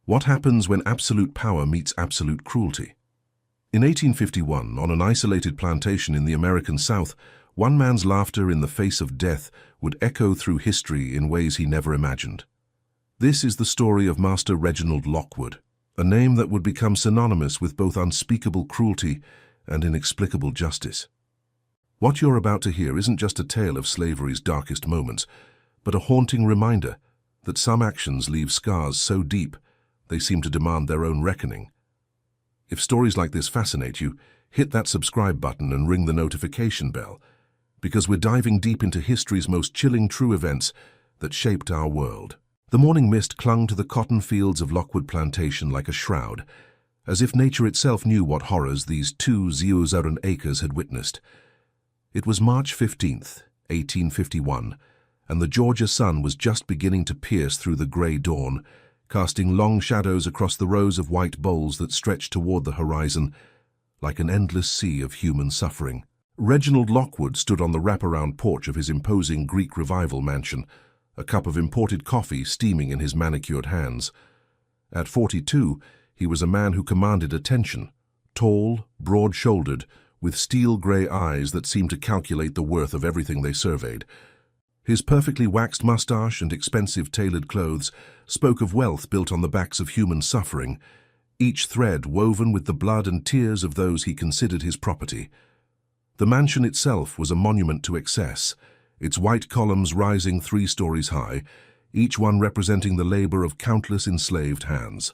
What happens when absolute power meets absolute cruelty? In 1851, on an isolated plantation in the American South, one man's laughter in the face of death would echo through history in ways he never imagined. This is the story of Master Reginald Lockwood, a name that would become synonymous with both unspeakable cruelty and inexplicable justice. What you're about to hear isn't just a tale of slavery's darkest moments, but a haunting reminder that some actions leave scars so deep they seem to demand their own reckoning. If stories like this fascinate you, hit that subscribe button and ring the notification bell, because we're diving deep into history's most chilling true events that shaped our world. The morning mist clung to the cotton fields of Lockwood Plantation like a shroud, as if nature itself knew what horrors these 2,000 acres had witnessed. It was March 15th, 1851, and the Georgia sun was just beginning to pierce through the grey dawn, casting long shadows across the rows of white bowls that stretched toward the horizon like an endless sea of human suffering. Reginald Lockwood stood on the wraparound porch of his imposing Greek Revival mansion, a cup of imported coffee steaming in his manicured hands. At 42, he was a man who commanded attention, tall, broad-shouldered, with steel-grey eyes that seemed to calculate the worth of everything they surveyed. His perfectly waxed mustache and expensive tailored clothes spoke of wealth built on the backs of human suffering, each thread woven with the blood and tears of those he considered his property. The mansion itself was a monument to excess, its white columns rising 3 stories high, each one representing the labor of countless enslaved hands.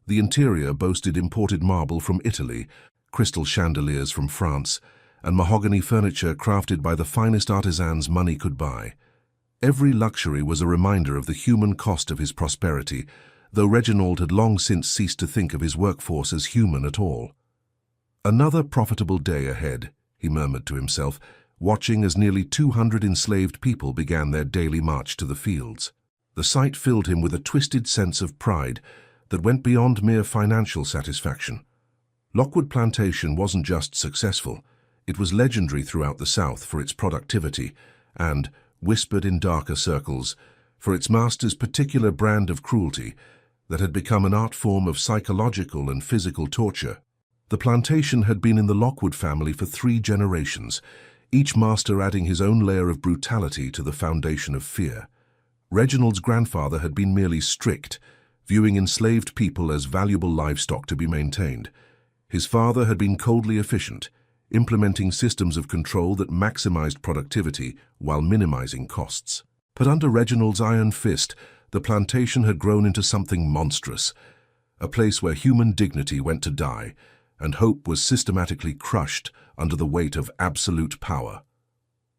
The interior boasted imported marble from Italy, crystal chandeliers from France, and mahogany furniture crafted by the finest artisans money could buy. Every luxury was a reminder of the human cost of his prosperity, though Reginald had long since ceased to think of his workforce as human at all. Another profitable day ahead, he murmured to himself, watching as nearly 200 enslaved people began their daily march to the fields. The sight filled him with a twisted sense of pride that went beyond mere financial satisfaction. Lockwood Plantation wasn't just successful, it was legendary throughout the South for its productivity and, whispered in darker circles, for its master's particular brand of cruelty that had become an art form of psychological and physical torture. The plantation had been in the Lockwood family for 3 generations, each master adding his own layer of brutality to the foundation of fear. Reginald's grandfather had been merely strict, viewing enslaved people as valuable livestock to be maintained. His father had been coldly efficient, implementing systems of control that maximized productivity while minimizing costs. But under Reginald's iron fist, the plantation had grown into something monstrous, a place where human dignity went to die, and hope was systematically crushed under the weight of absolute power.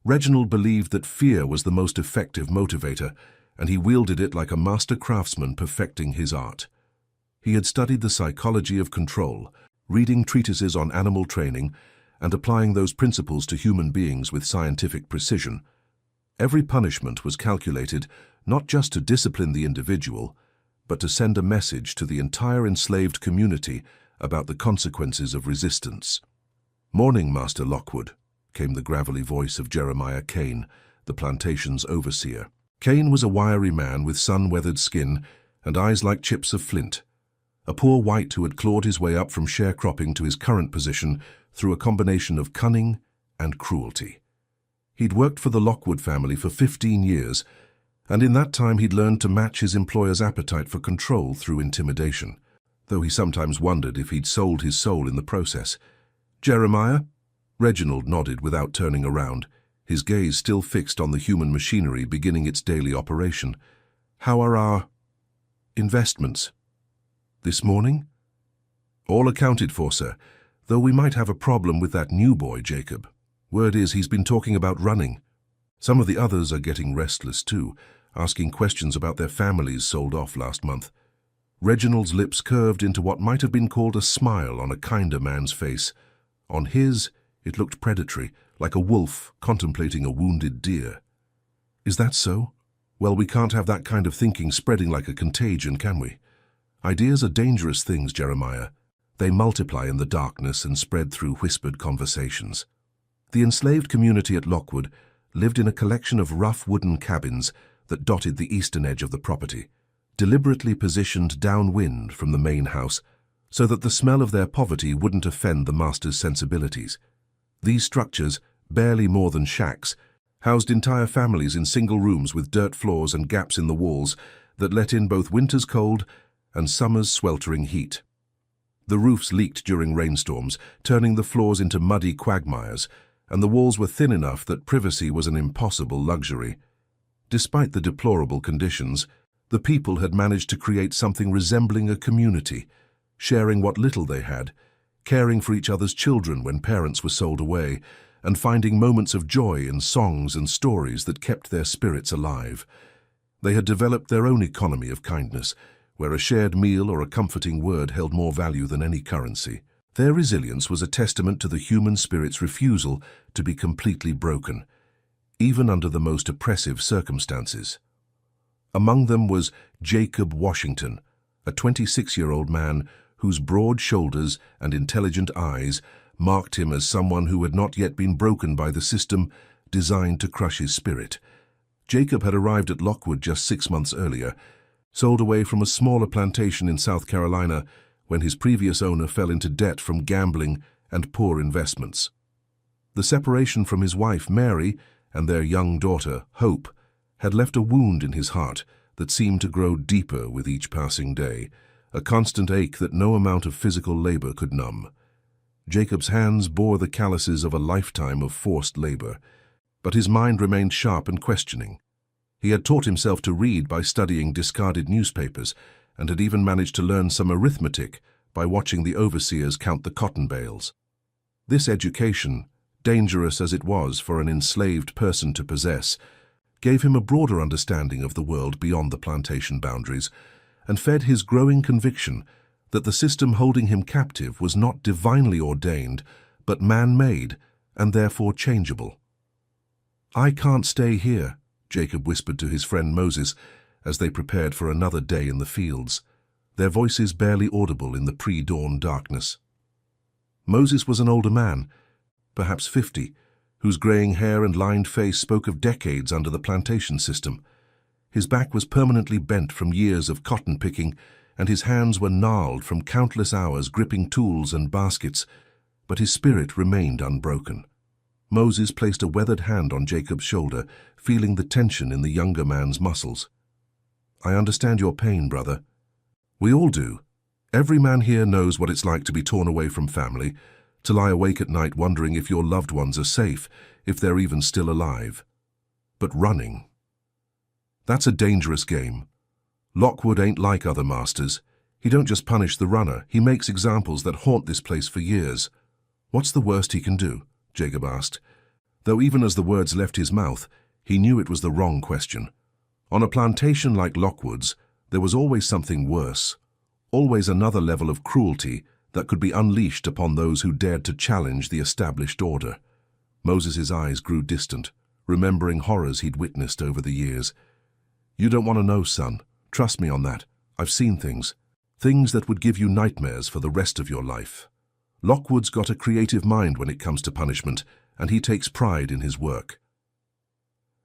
Reginald believed that fear was the most effective motivator, and he wielded it like a master craftsman perfecting his art. He had studied the psychology of control, reading treatises on animal training, and applying those principles to human beings with scientific precision. Every punishment was calculated not just to discipline the individual, but to send a message to the entire enslaved community about the consequences of resistance. "Morning, Master Lockwood," came the gravelly voice of Jeremiah Kane, the plantation's overseer. Kane was a wiry man with sun-weathered skin and eyes like chips of flint, a poor white who had clawed his way up from sharecropping to his current position through a combination of cunning and cruelty. He'd worked for the Lockwood family for 15 years, and in that time he'd learned to match his employer's appetite for control through intimidation, though he sometimes wondered if he'd sold his soul in the process. "Jeremiah?" Reginald nodded without turning around, his gaze still fixed on the human machinery beginning its daily operation. "How are our investments? This morning?" "All accounted for, sir, though we might have a problem with that new boy, Jacob. Word is he's been talking about running. Some of the others are getting restless too, asking questions about their families sold off last month." Reginald's lips curved into what might have been called a smile on a kinder man's face. On his, it looked predatory, like a wolf contemplating a wounded deer. "Is that so? Well, we can't have that kind of thinking spreading like a contagion, can we? Ideas are dangerous things, Jeremiah. They multiply in the darkness and spread through whispered conversations." The enslaved community at Lockwood lived in a collection of rough wooden cabins that dotted the eastern edge of the property. deliberately positioned downwind from the main house so that the smell of their poverty wouldn't offend the master's sensibilities. These structures, barely more than shacks, housed entire families in single rooms with dirt floors and gaps in the walls that let in both winter's cold and summer's sweltering heat. The roofs leaked during rainstorms, turning the floors into muddy quagmires, and the walls were thin enough that privacy was an impossible luxury. Despite the deplorable conditions, the people had managed to create something resembling a community, sharing what little they had, caring for each other's children when parents were sold away, and finding moments of joy in songs and stories that kept their spirits alive. They had developed their own economy of kindness, where a shared meal or a comforting word held more value than any currency. Their resilience was a testament to the human spirit's refusal to be completely broken, even under the most oppressive circumstances. Among them was Jacob Washington, a 26-year-old man whose broad shoulders and intelligent eyes marked him as someone who had not yet been broken by the system designed to crush his spirit. Jacob had arrived at Lockwood just 6 months earlier, sold away from a smaller plantation in South Carolina when his previous owner fell into debt from gambling and poor investments. The separation from his wife, Mary, and their young daughter, Hope, had left a wound in his heart that seemed to grow deeper with each passing day, a constant ache that no amount of physical labor could numb. Jacob's hands bore the calluses of a lifetime of forced labor, but his mind remained sharp and questioning. He had taught himself to read by studying discarded newspapers and had even managed to learn some arithmetic by watching the overseers count the cotton bales. This education, dangerous as it was for an enslaved person to possess, gave him a broader understanding of the world beyond the plantation boundaries and fed his growing conviction that the system holding him captive was not divinely ordained, but man-made and therefore changeable. "I can't stay here," Jacob whispered to his friend Moses as they prepared for another day in the fields, their voices barely audible in the pre-dawn darkness. Moses was an older man, perhaps 50, whose graying hair and lined face spoke of decades under the plantation system. His back was permanently bent from years of cotton picking, and his hands were gnarled from countless hours gripping tools and baskets, but his spirit remained unbroken. Moses placed a weathered hand on Jacob's shoulder, feeling the tension in the younger man's muscles. "I understand your pain, brother. We all do. Every man here knows what it's like to be torn away from family, to lie awake at night wondering if your loved ones are safe, if they're even still alive. But running, that's a dangerous game. Lockwood ain't like other masters. He don't just punish the runner, he makes examples that haunt this place for years." "What's the worst he can do?" Jacob asked, though even as the words left his mouth, he knew it was the wrong question. On a plantation like Lockwood's, there was always something worse, always another level of cruelty that could be unleashed upon those who dared to challenge the established order. Moses's eyes grew distant, remembering horrors he'd witnessed over the years. "You don't want to know, son. Trust me on that. I've seen things that would give you nightmares for the rest of your life. Lockwood's got a creative mind when it comes to punishment, and he takes pride in his work."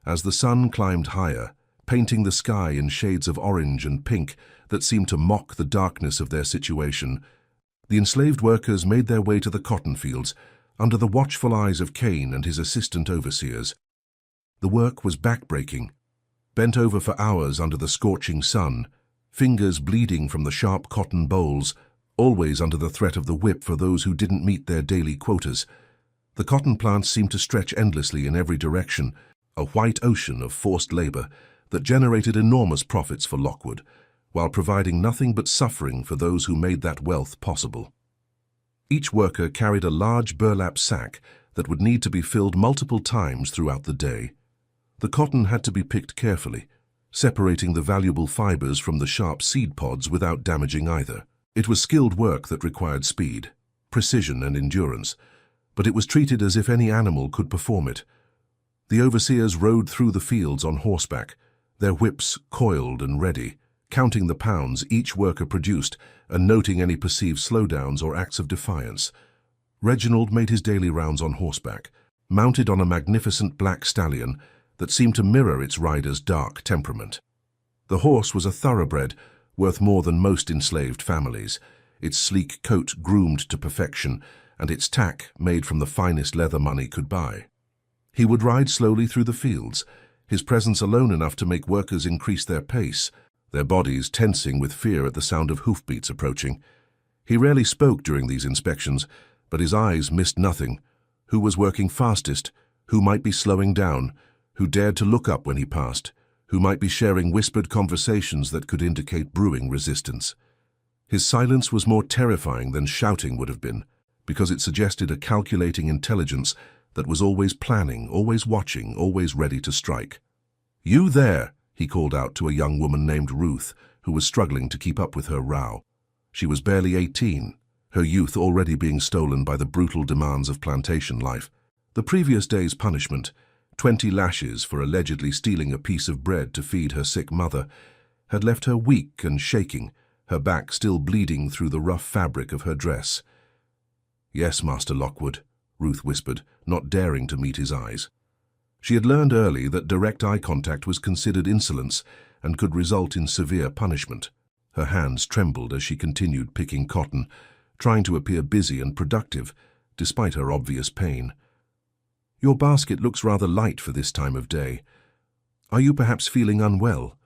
As the sun climbed higher, painting the sky in shades of orange and pink that seemed to mock the darkness of their situation, the enslaved workers made their way to the cotton fields under the watchful eyes of Cain and his assistant overseers. The work was backbreaking. Bent over for hours under the scorching sun, fingers bleeding from the sharp cotton bowls, always under the threat of the whip for those who didn't meet their daily quotas. The cotton plants seemed to stretch endlessly in every direction, a white ocean of forced labor that generated enormous profits for Lockwood, while providing nothing but suffering for those who made that wealth possible. Each worker carried a large burlap sack that would need to be filled multiple times throughout the day. The cotton had to be picked carefully, separating the valuable fibers from the sharp seed pods without damaging either. It was skilled work that required speed, precision, and endurance, but it was treated as if any animal could perform it. The overseers rode through the fields on horseback, their whips coiled and ready, counting the pounds each worker produced and noting any perceived slowdowns or acts of defiance. Reginald made his daily rounds on horseback, mounted on a magnificent black stallion that seemed to mirror its rider's dark temperament. The horse was a thoroughbred, worth more than most enslaved families, its sleek coat groomed to perfection, and its tack made from the finest leather money could buy. He would ride slowly through the fields, his presence alone enough to make workers increase their pace, their bodies tensing with fear at the sound of hoofbeats approaching. He rarely spoke during these inspections, but his eyes missed nothing. Who was working fastest? Who might be slowing down? Who dared to look up when he passed? Who might be sharing whispered conversations that could indicate brewing resistance? His silence was more terrifying than shouting would have been, because it suggested a calculating intelligence that was always planning, always watching, always ready to strike. "You there!" he called out to a young woman named Ruth, who was struggling to keep up with her row. She was barely 18, her youth already being stolen by the brutal demands of plantation life. The previous day's punishment, 20 lashes for allegedly stealing a piece of bread to feed her sick mother, had left her weak and shaking, her back still bleeding through the rough fabric of her dress. "Yes, Master Lockwood," Ruth whispered, not daring to meet his eyes. She had learned early that direct eye contact was considered insolence and could result in severe punishment. Her hands trembled as she continued picking cotton, trying to appear busy and productive, despite her obvious pain. "Your basket looks rather light for this time of day. Are you perhaps feeling unwell?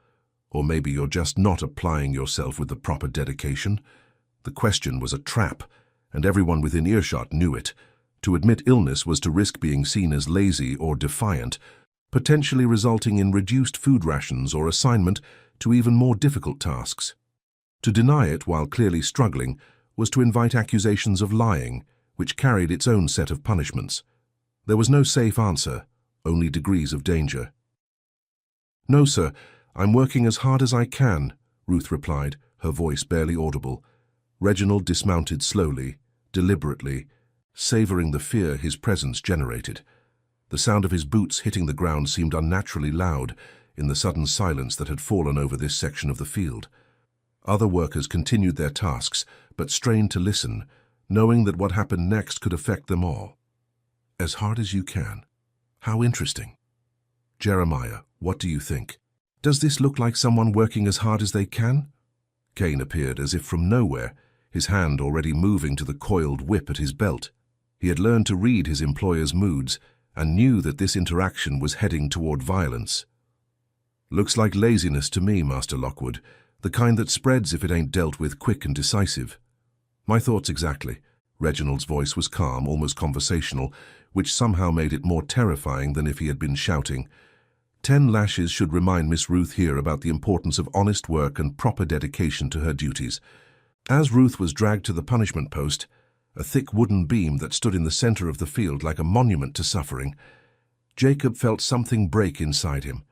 Or maybe you're just not applying yourself with the proper dedication?" The question was a trap, and everyone within earshot knew it. To admit illness was to risk being seen as lazy or defiant, potentially resulting in reduced food rations or assignment to even more difficult tasks. To deny it while clearly struggling was to invite accusations of lying, which carried its own set of punishments. There was no safe answer, only degrees of danger. "No, sir, I'm working as hard as I can," Ruth replied, her voice barely audible. Reginald dismounted slowly, deliberately, savoring the fear his presence generated. The sound of his boots hitting the ground seemed unnaturally loud in the sudden silence that had fallen over this section of the field. Other workers continued their tasks, but strained to listen, knowing that what happened next could affect them all. "As hard as you can. How interesting. Jeremiah, what do you think? Does this look like someone working as hard as they can?" Kane appeared as if from nowhere, his hand already moving to the coiled whip at his belt. He had learned to read his employer's moods and knew that this interaction was heading toward violence. "Looks like laziness to me, Master Lockwood, the kind that spreads if it ain't dealt with quick and decisive." "My thoughts exactly." Reginald's voice was calm, almost conversational, which somehow made it more terrifying than if he had been shouting. 10 lashes should remind Miss Ruth here about the importance of honest work and proper dedication to her duties. As Ruth was dragged to the punishment post, a thick wooden beam that stood in the center of the field like a monument to suffering, Jacob felt something break inside him.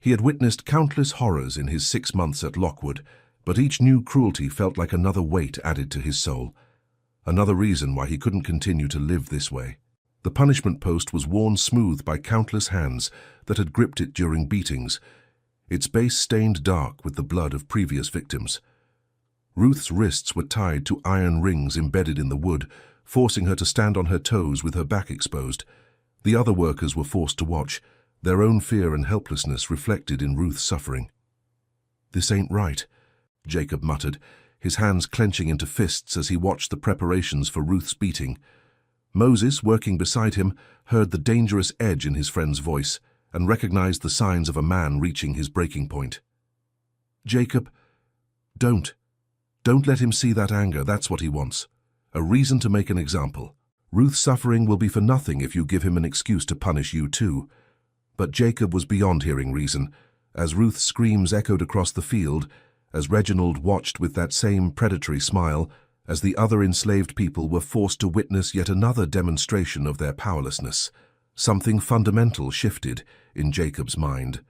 He had witnessed countless horrors in his 6 months at Lockwood, but each new cruelty felt like another weight added to his soul. Another reason why he couldn't continue to live this way. The punishment post was worn smooth by countless hands that had gripped it during beatings, its base stained dark with the blood of previous victims. Ruth's wrists were tied to iron rings embedded in the wood, forcing her to stand on her toes with her back exposed. The other workers were forced to watch, their own fear and helplessness reflected in Ruth's suffering. "This ain't right," Jacob muttered, his hands clenching into fists as he watched the preparations for Ruth's beating. Moses, working beside him, heard the dangerous edge in his friend's voice and recognized the signs of a man reaching his breaking point. "Jacob, don't let him see that anger, that's what he wants. A reason to make an example. Ruth's suffering will be for nothing if you give him an excuse to punish you too." But Jacob was beyond hearing reason, as Ruth's screams echoed across the field, as Reginald watched with that same predatory smile, as the other enslaved people were forced to witness yet another demonstration of their powerlessness. Something fundamental shifted in Jacob's mind.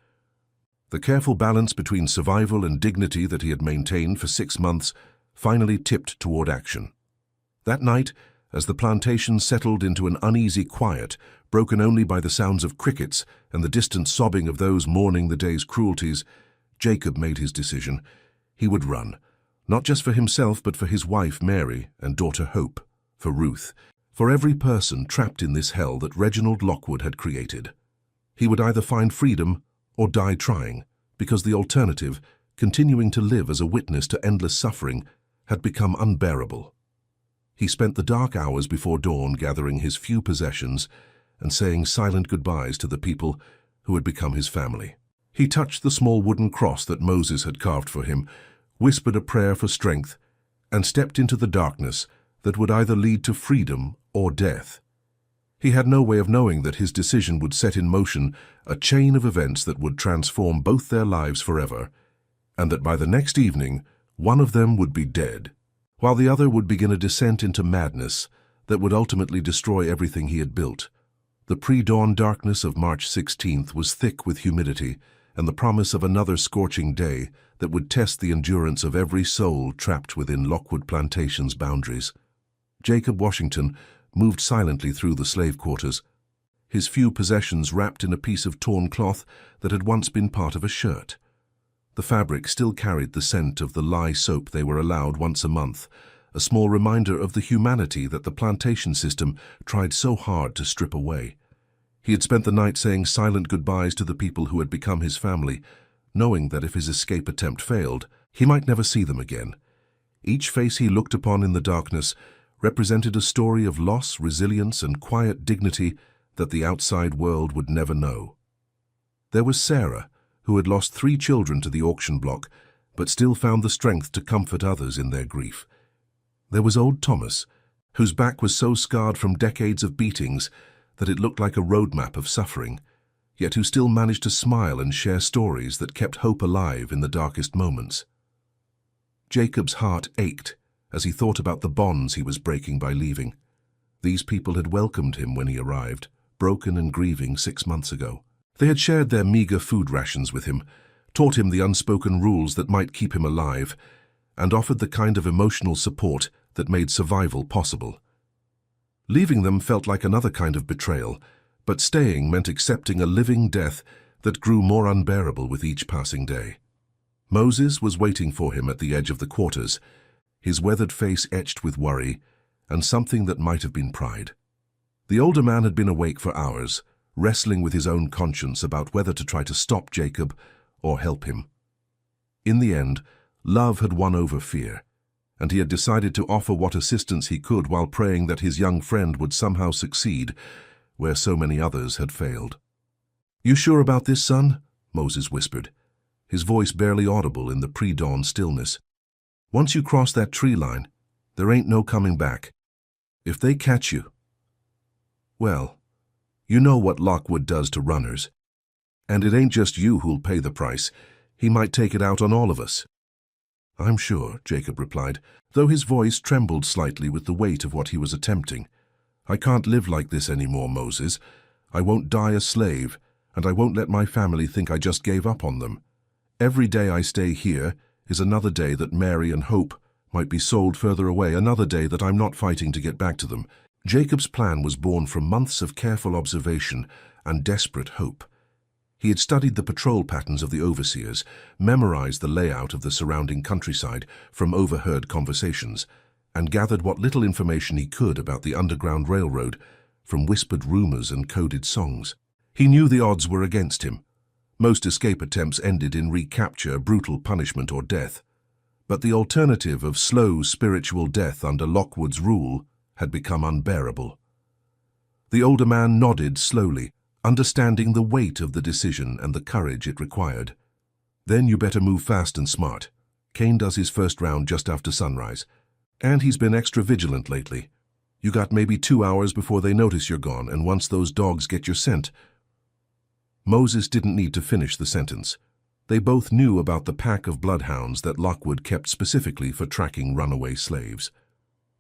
The careful balance between survival and dignity that he had maintained for 6 months finally tipped toward action. That night, as the plantation settled into an uneasy quiet, broken only by the sounds of crickets and the distant sobbing of those mourning the day's cruelties, Jacob made his decision. He would run, not just for himself but for his wife Mary and daughter Hope, for Ruth, for every person trapped in this hell that Reginald Lockwood had created. He would either find freedom or die trying, because the alternative, continuing to live as a witness to endless suffering, had become unbearable. He spent the dark hours before dawn gathering his few possessions and saying silent goodbyes to the people who had become his family. He touched the small wooden cross that Moses had carved for him, whispered a prayer for strength, and stepped into the darkness that would either lead to freedom or death. He had no way of knowing that his decision would set in motion a chain of events that would transform both their lives forever, and that by the next evening, one of them would be dead, while the other would begin a descent into madness that would ultimately destroy everything he had built. The pre-dawn darkness of March 16th was thick with humidity and the promise of another scorching day that would test the endurance of every soul trapped within Lockwood Plantation's boundaries. Jacob Washington moved silently through the slave quarters, his few possessions wrapped in a piece of torn cloth that had once been part of a shirt. The fabric still carried the scent of the lye soap they were allowed once a month, a small reminder of the humanity that the plantation system tried so hard to strip away. He had spent the night saying silent goodbyes to the people who had become his family, knowing that if his escape attempt failed, he might never see them again. Each face he looked upon in the darkness represented a story of loss, resilience, and quiet dignity that the outside world would never know. There was Sarah, who had lost 3 children to the auction block, but still found the strength to comfort others in their grief. There was old Thomas, whose back was so scarred from decades of beatings that it looked like a roadmap of suffering, yet who still managed to smile and share stories that kept hope alive in the darkest moments. Jacob's heart ached as he thought about the bonds he was breaking by leaving. These people had welcomed him when he arrived, broken and grieving 6 months ago. They had shared their meager food rations with him, taught him the unspoken rules that might keep him alive, and offered the kind of emotional support that made survival possible. Leaving them felt like another kind of betrayal, but staying meant accepting a living death that grew more unbearable with each passing day. Moses was waiting for him at the edge of the quarters, his weathered face etched with worry and something that might have been pride. The older man had been awake for hours, wrestling with his own conscience about whether to try to stop Jacob or help him. In the end, love had won over fear, and he had decided to offer what assistance he could while praying that his young friend would somehow succeed where so many others had failed. "You sure about this, son?" Moses whispered, his voice barely audible in the pre-dawn stillness. "Once you cross that tree line, there ain't no coming back. If they catch you, well, you know what Lockwood does to runners. And it ain't just you who'll pay the price. He might take it out on all of us." "I'm sure," Jacob replied, though his voice trembled slightly with the weight of what he was attempting. "I can't live like this anymore, Moses. I won't die a slave, and I won't let my family think I just gave up on them. Every day I stay here is another day that Mary and Hope might be sold further away, another day that I'm not fighting to get back to them." Jacob's plan was born from months of careful observation and desperate hope. He had studied the patrol patterns of the overseers, memorized the layout of the surrounding countryside from overheard conversations, and gathered what little information he could about the Underground Railroad from whispered rumors and coded songs. He knew the odds were against him. Most escape attempts ended in recapture, brutal punishment, or death. But the alternative of slow spiritual death under Lockwood's rule had become unbearable. The older man nodded slowly, understanding the weight of the decision and the courage it required. "Then you better move fast and smart. Kane does his first round just after sunrise. And he's been extra vigilant lately. You got maybe 2 hours before they notice you're gone, and once those dogs get your scent—" Moses didn't need to finish the sentence. They both knew about the pack of bloodhounds that Lockwood kept specifically for tracking runaway slaves.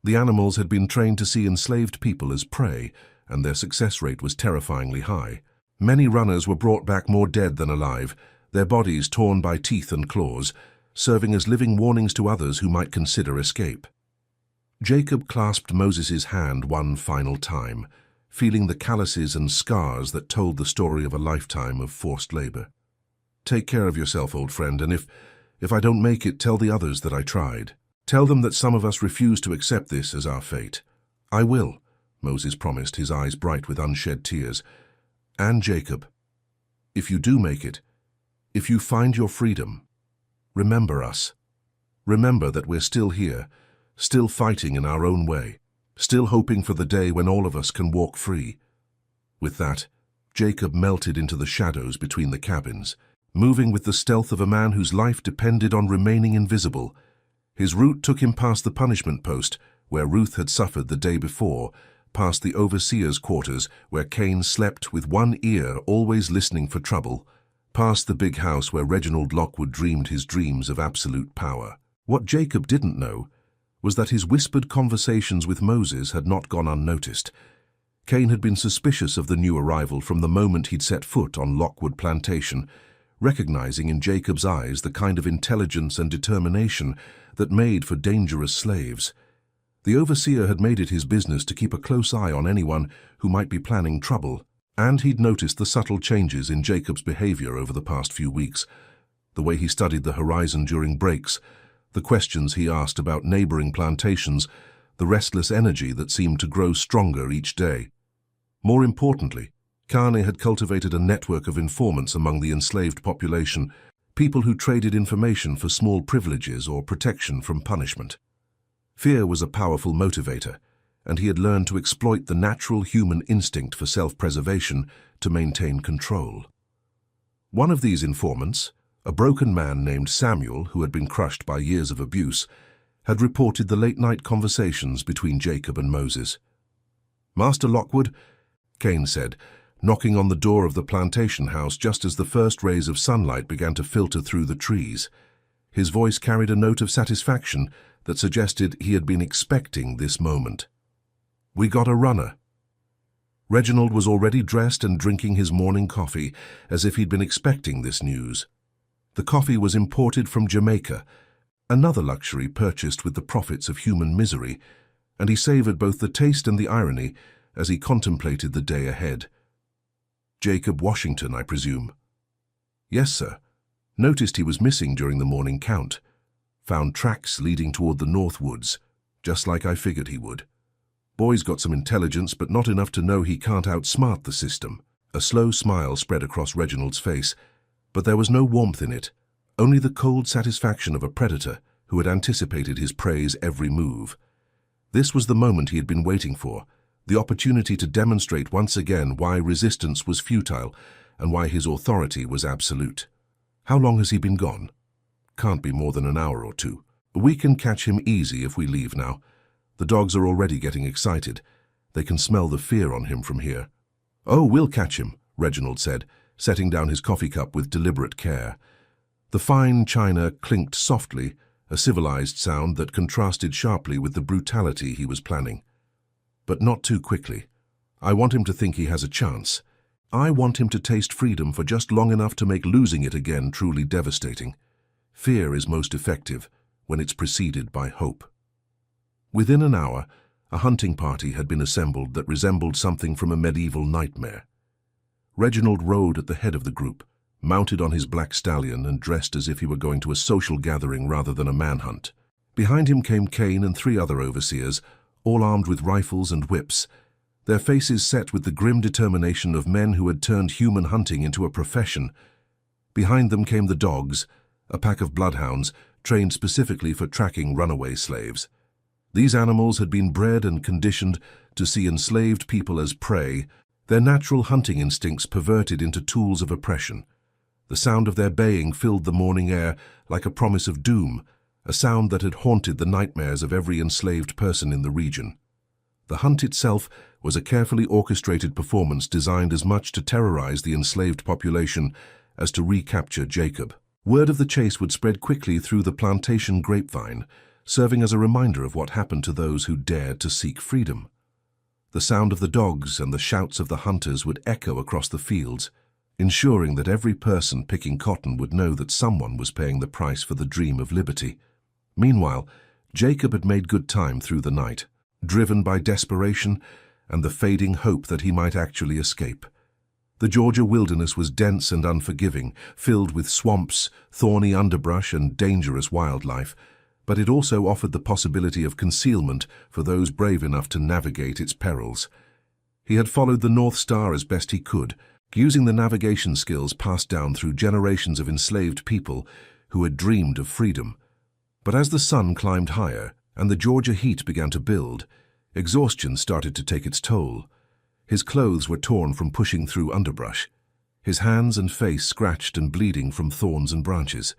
The animals had been trained to see enslaved people as prey, and their success rate was terrifyingly high. Many runners were brought back more dead than alive, their bodies torn by teeth and claws, serving as living warnings to others who might consider escape. Jacob clasped Moses's hand one final time, feeling the calluses and scars that told the story of a lifetime of forced labor. "Take care of yourself, old friend, and if I don't make it, tell the others that I tried. Tell them that some of us refuse to accept this as our fate." "I will," Moses promised, his eyes bright with unshed tears. "And Jacob, if you do make it, If you find your freedom, remember us. Remember that we're still here, still fighting in our own way, still hoping for the day when all of us can walk free." With that, Jacob melted into the shadows between the cabins, moving with the stealth of a man whose life depended on remaining invisible. His route took him past the punishment post, where Ruth had suffered the day before, past the overseer's quarters, where Cain slept with one ear always listening for trouble, past the big house where Reginald Lockwood dreamed his dreams of absolute power. What Jacob didn't know was that his whispered conversations with Moses had not gone unnoticed. Cain had been suspicious of the new arrival from the moment he'd set foot on Lockwood Plantation, recognizing in Jacob's eyes the kind of intelligence and determination that made for dangerous slaves. The overseer had made it his business to keep a close eye on anyone who might be planning trouble, and he'd noticed the subtle changes in Jacob's behavior over the past few weeks, the way he studied the horizon during breaks, the questions he asked about neighboring plantations, the restless energy that seemed to grow stronger each day. More importantly, Kane had cultivated a network of informants among the enslaved population, people who traded information for small privileges or protection from punishment. Fear was a powerful motivator, and he had learned to exploit the natural human instinct for self-preservation to maintain control. One of these informants, a broken man named Samuel, who had been crushed by years of abuse, had reported the late-night conversations between Jacob and Moses. "Master Lockwood," Cain said, knocking on the door of the plantation house just as the first rays of sunlight began to filter through the trees. His voice carried a note of satisfaction that suggested he had been expecting this moment. "We got a runner." Reginald was already dressed and drinking his morning coffee, as if he'd been expecting this news. The coffee was imported from Jamaica, another luxury purchased with the profits of human misery, and he savored both the taste and the irony as he contemplated the day ahead. "Jacob Washington, I presume?" "Yes, sir. Noticed he was missing during the morning count. Found tracks leading toward the North Woods, just like I figured he would. Boy's got some intelligence, but not enough to know he can't outsmart the system." A slow smile spread across Reginald's face, but there was no warmth in it, only the cold satisfaction of a predator who had anticipated his prey's every move. This was the moment he had been waiting for, the opportunity to demonstrate once again why resistance was futile and why his authority was absolute. "How long has he been gone?" "Can't be more than an hour or two. We can catch him easy if we leave now. The dogs are already getting excited. They can smell the fear on him from here." "Oh, we'll catch him," Reginald said, setting down his coffee cup with deliberate care. The fine china clinked softly, a civilized sound that contrasted sharply with the brutality he was planning. "But not too quickly. I want him to think he has a chance. I want him to taste freedom for just long enough to make losing it again truly devastating. Fear is most effective when it's preceded by hope." Within an hour, a hunting party had been assembled that resembled something from a medieval nightmare. Reginald rode at the head of the group, mounted on his black stallion and dressed as if he were going to a social gathering rather than a manhunt. Behind him came Cain and 3 other overseers, all armed with rifles and whips, their faces set with the grim determination of men who had turned human hunting into a profession. Behind them came the dogs, a pack of bloodhounds trained specifically for tracking runaway slaves. These animals had been bred and conditioned to see enslaved people as prey, their natural hunting instincts perverted into tools of oppression. The sound of their baying filled the morning air like a promise of doom, a sound that had haunted the nightmares of every enslaved person in the region. The hunt itself was a carefully orchestrated performance designed as much to terrorize the enslaved population as to recapture Jacob. Word of the chase would spread quickly through the plantation grapevine, serving as a reminder of what happened to those who dared to seek freedom. The sound of the dogs and the shouts of the hunters would echo across the fields, ensuring that every person picking cotton would know that someone was paying the price for the dream of liberty. Meanwhile, Jacob had made good time through the night, driven by desperation and the fading hope that he might actually escape. The Georgia wilderness was dense and unforgiving, filled with swamps, thorny underbrush, and dangerous wildlife, but it also offered the possibility of concealment for those brave enough to navigate its perils. He had followed the North Star as best he could, using the navigation skills passed down through generations of enslaved people who had dreamed of freedom. But as the sun climbed higher and the Georgia heat began to build, exhaustion started to take its toll. His clothes were torn from pushing through underbrush, his hands and face scratched and bleeding from thorns and branches.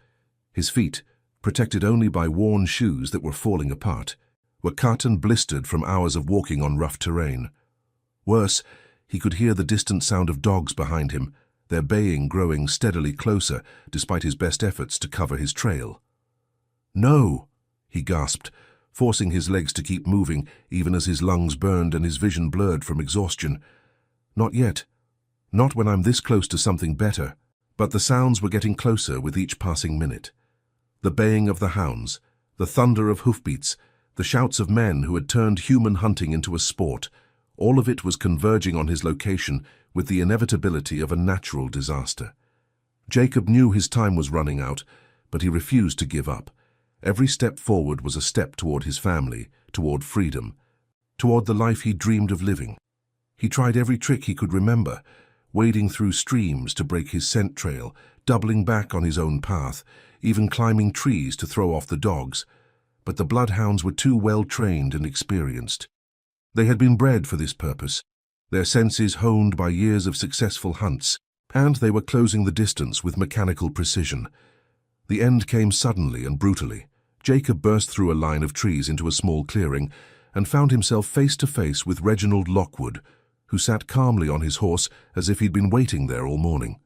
His feet, protected only by worn shoes that were falling apart, were cut and blistered from hours of walking on rough terrain. Worse, he could hear the distant sound of dogs behind him, their baying growing steadily closer despite his best efforts to cover his trail. "No!" he gasped, forcing his legs to keep moving even as his lungs burned and his vision blurred from exhaustion. "Not yet. Not when I'm this close to something better." But the sounds were getting closer with each passing minute. The baying of the hounds, the thunder of hoofbeats, the shouts of men who had turned human hunting into a sport, all of it was converging on his location with the inevitability of a natural disaster. Jacob knew his time was running out, but he refused to give up. Every step forward was a step toward his family, toward freedom, toward the life he dreamed of living. He tried every trick he could remember, wading through streams to break his scent trail, doubling back on his own path, even climbing trees to throw off the dogs. But the bloodhounds were too well trained and experienced. They had been bred for this purpose, their senses honed by years of successful hunts, and they were closing the distance with mechanical precision. The end came suddenly and brutally. Jacob burst through a line of trees into a small clearing and found himself face to face with Reginald Lockwood, who sat calmly on his horse as if he'd been waiting there all morning.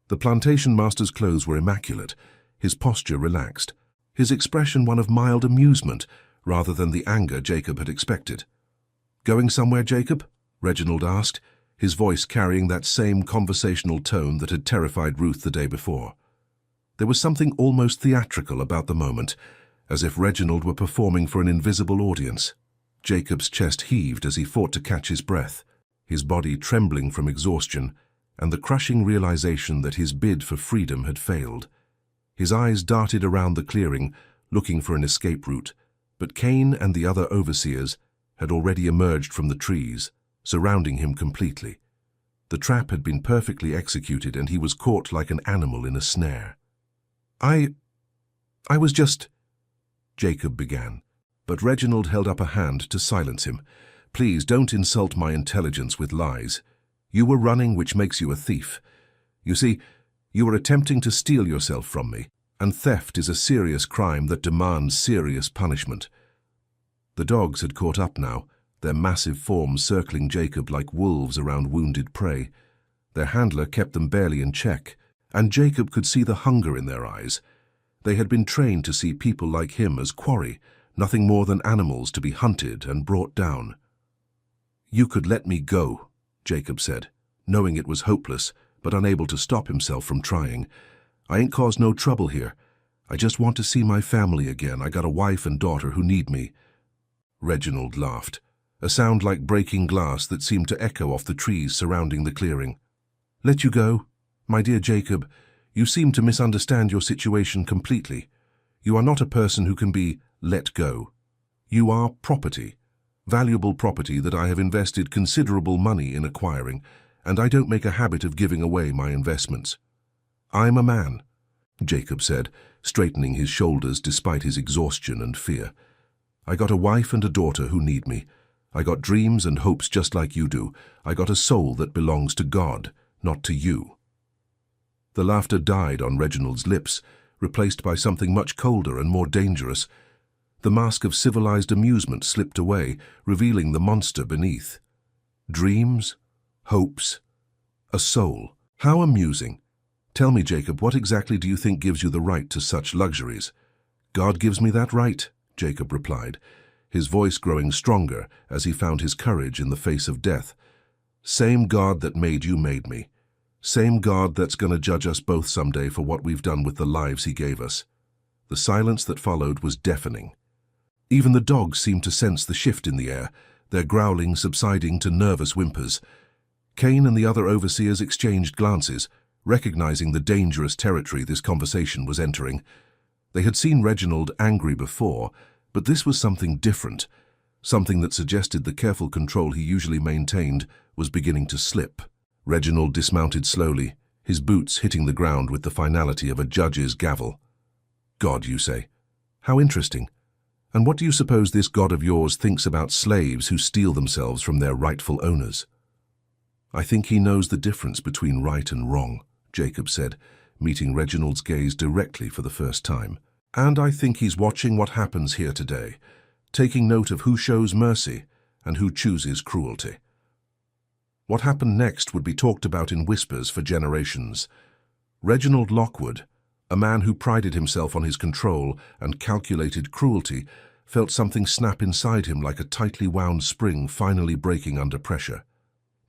The plantation master's clothes were immaculate, his posture relaxed, his expression one of mild amusement rather than the anger Jacob had expected. "Going somewhere, Jacob?" Reginald asked, his voice carrying that same conversational tone that had terrified Ruth the day before. There was something almost theatrical about the moment, as if Reginald were performing for an invisible audience. Jacob's chest heaved as he fought to catch his breath, his body trembling from exhaustion and the crushing realization that his bid for freedom had failed. His eyes darted around the clearing, looking for an escape route, but Cain and the other overseers had already emerged from the trees, surrounding him completely. The trap had been perfectly executed and he was caught like an animal in a snare. I was just..." Jacob began, but Reginald held up a hand to silence him. "Please don't insult my intelligence with lies. You were running, which makes you a thief. You see, you were attempting to steal yourself from me, and theft is a serious crime that demands serious punishment." The dogs had caught up now, their massive forms circling Jacob like wolves around wounded prey. Their handler kept them barely in check, and Jacob could see the hunger in their eyes. They had been trained to see people like him as quarry, nothing more than animals to be hunted and brought down. "You could let me go," Jacob said, knowing it was hopeless, but unable to stop himself from trying. "I ain't caused no trouble here. I just want to see my family again. I got a wife and daughter who need me." Reginald laughed, a sound like breaking glass that seemed to echo off the trees surrounding the clearing. "Let you go? My dear Jacob, you seem to misunderstand your situation completely. You are not a person who can be let go. You are property, valuable property that I have invested considerable money in acquiring, and I don't make a habit of giving away my investments." "I'm a man," Jacob said, straightening his shoulders despite his exhaustion and fear. "I got a wife and a daughter who need me. I got dreams and hopes just like you do. I got a soul that belongs to God, not to you." The laughter died on Reginald's lips, replaced by something much colder and more dangerous. The mask of civilized amusement slipped away, revealing the monster beneath. Dreams, hopes, a soul. How amusing. Tell me, Jacob, what exactly do you think gives you the right to such luxuries? "God gives me that right," Jacob replied, his voice growing stronger as he found his courage in the face of death. "Same God that made you made me. Same God that's going to judge us both someday for what we've done with the lives he gave us." The silence that followed was deafening. Even the dogs seemed to sense the shift in the air, their growling subsiding to nervous whimpers. Cain and the other overseers exchanged glances, recognizing the dangerous territory this conversation was entering. They had seen Reginald angry before, but this was something different, something that suggested the careful control he usually maintained was beginning to slip. Reginald dismounted slowly, his boots hitting the ground with the finality of a judge's gavel. God, you say? How interesting. And what do you suppose this God of yours thinks about slaves who steal themselves from their rightful owners? I think he knows the difference between right and wrong, Jacob said, meeting Reginald's gaze directly for the first time. And I think he's watching what happens here today, taking note of who shows mercy and who chooses cruelty. What happened next would be talked about in whispers for generations. Reginald Lockwood, a man who prided himself on his control and calculated cruelty, felt something snap inside him like a tightly wound spring finally breaking under pressure.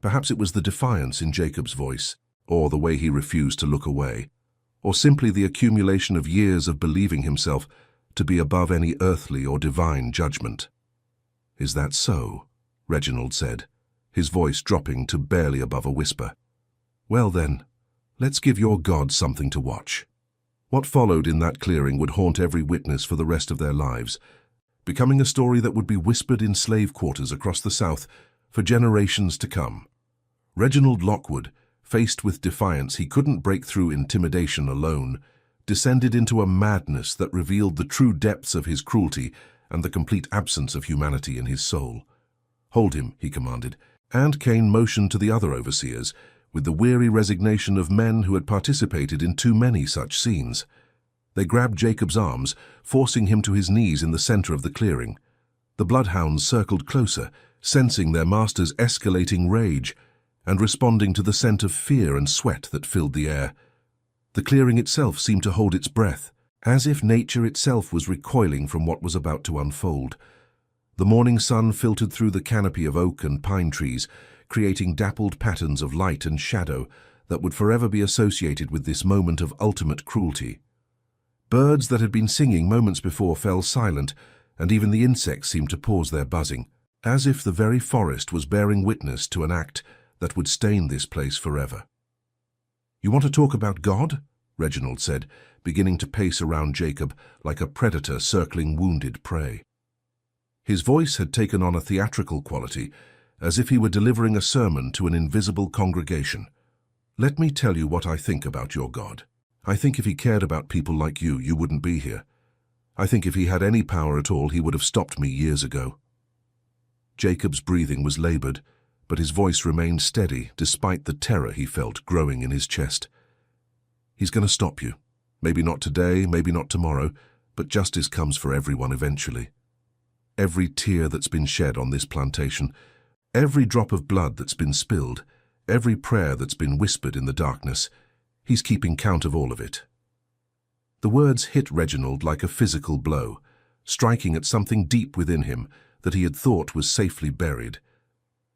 Perhaps it was the defiance in Jacob's voice, or the way he refused to look away, or simply the accumulation of years of believing himself to be above any earthly or divine judgment. "Is that so?" Reginald said, his voice dropping to barely above a whisper. "Well then, let's give your God something to watch." What followed in that clearing would haunt every witness for the rest of their lives, becoming a story that would be whispered in slave quarters across the South for generations to come. Reginald Lockwood, faced with defiance he couldn't break through intimidation alone, descended into a madness that revealed the true depths of his cruelty and the complete absence of humanity in his soul. "Hold him," he commanded, and Cain motioned to the other overseers, with the weary resignation of men who had participated in too many such scenes. They grabbed Jacob's arms, forcing him to his knees in the center of the clearing. The bloodhounds circled closer, sensing their master's escalating rage, and responding to the scent of fear and sweat that filled the air. The clearing itself seemed to hold its breath, as if nature itself was recoiling from what was about to unfold. The morning sun filtered through the canopy of oak and pine trees, creating dappled patterns of light and shadow that would forever be associated with this moment of ultimate cruelty. Birds that had been singing moments before fell silent, and even the insects seemed to pause their buzzing, as if the very forest was bearing witness to an act that would stain this place forever. "You want to talk about God?" Reginald said, beginning to pace around Jacob like a predator circling wounded prey. His voice had taken on a theatrical quality, as if he were delivering a sermon to an invisible congregation. "Let me tell you what I think about your God. I think if he cared about people like you, you wouldn't be here. I think if he had any power at all, he would have stopped me years ago." Jacob's breathing was labored, but his voice remained steady despite the terror he felt growing in his chest. "He's going to stop you. Maybe not today, maybe not tomorrow, but justice comes for everyone eventually. Every tear that's been shed on this plantation, every drop of blood that's been spilled, every prayer that's been whispered in the darkness, he's keeping count of all of it." The words hit Reginald like a physical blow, striking at something deep within him that he had thought was safely buried.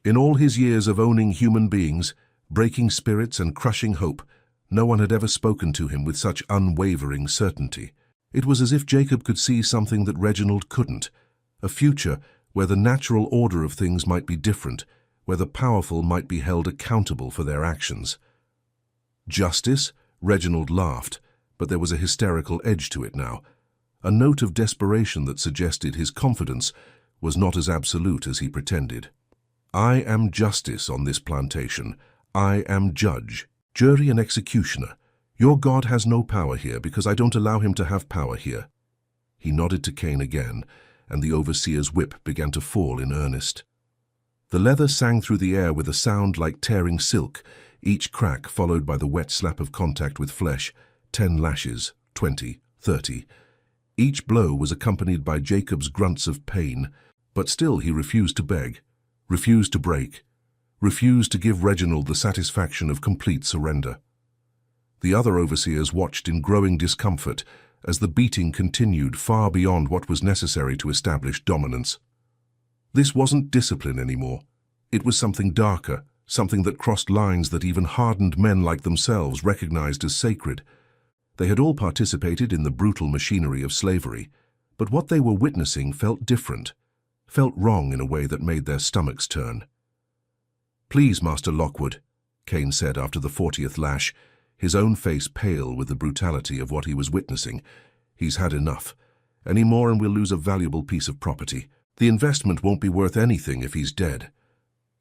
In all his years of owning human beings, breaking spirits and crushing hope, no one had ever spoken to him with such unwavering certainty. It was as if Jacob could see something that Reginald couldn't, a future where the natural order of things might be different, where the powerful might be held accountable for their actions. "Justice?" Reginald laughed, but there was a hysterical edge to it now, a note of desperation that suggested his confidence was not as absolute as he pretended. "I am justice on this plantation. I am judge, jury and executioner. Your God has no power here because I don't allow him to have power here." He nodded to Cain again, and the overseer's whip began to fall in earnest. The leather sang through the air with a sound like tearing silk, each crack followed by the wet slap of contact with flesh, 10 lashes, 20, 30. Each blow was accompanied by Jacob's grunts of pain, but still he refused to beg, refused to break, refused to give Reginald the satisfaction of complete surrender. The other overseers watched in growing discomfort as the beating continued far beyond what was necessary to establish dominance. This wasn't discipline anymore. It was something darker, something that crossed lines that even hardened men like themselves recognized as sacred. They had all participated in the brutal machinery of slavery, but what they were witnessing felt different, felt wrong in a way that made their stomachs turn. "Please, Master Lockwood," Cain said after the 40th lash, his own face pale with the brutality of what he was witnessing. "He's had enough. Any more and we'll lose a valuable piece of property. The investment won't be worth anything if he's dead."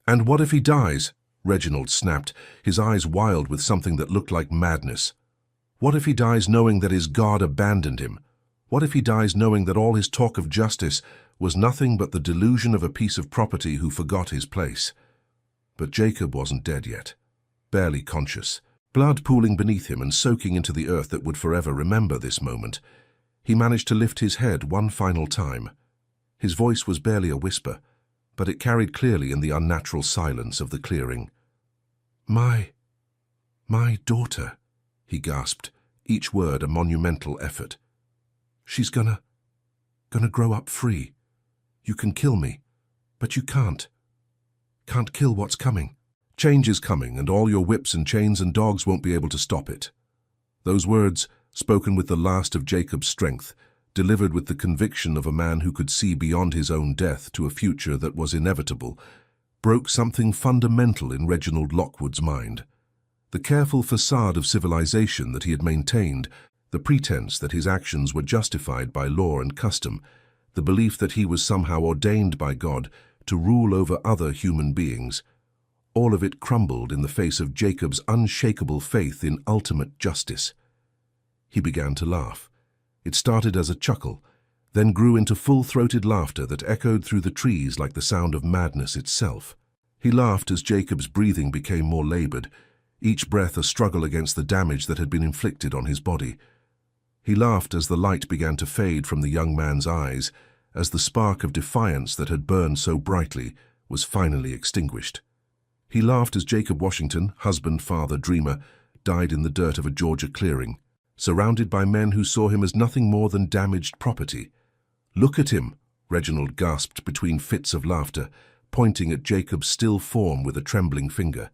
"And what if he dies?" Reginald snapped, his eyes wild with something that looked like madness. What if he dies knowing that his God abandoned him? What if he dies knowing that all his talk of justice was nothing but the delusion of a piece of property who forgot his place? But Jacob wasn't dead yet, barely conscious, blood pooling beneath him and soaking into the earth that would forever remember this moment. He managed to lift his head one final time. His voice was barely a whisper, but it carried clearly in the unnatural silence of the clearing. My daughter," he gasped, each word a monumental effort. "She's gonna grow up free. You can kill me, but you can't kill what's coming. Change is coming, and all your whips and chains and dogs won't be able to stop it." Those words, spoken with the last of Jacob's strength, delivered with the conviction of a man who could see beyond his own death to a future that was inevitable, broke something fundamental in Reginald Lockwood's mind. The careful facade of civilization that he had maintained, the pretense that his actions were justified by law and custom, the belief that he was somehow ordained by God to rule over other human beings, all of it crumbled in the face of Jacob's unshakable faith in ultimate justice. He began to laugh. It started as a chuckle, then grew into full-throated laughter that echoed through the trees like the sound of madness itself. He laughed as Jacob's breathing became more labored, each breath a struggle against the damage that had been inflicted on his body. He laughed as the light began to fade from the young man's eyes, as the spark of defiance that had burned so brightly was finally extinguished. He laughed as Jacob Washington, husband, father, dreamer, died in the dirt of a Georgia clearing, surrounded by men who saw him as nothing more than damaged property. "Look at him," Reginald gasped between fits of laughter, pointing at Jacob's still form with a trembling finger.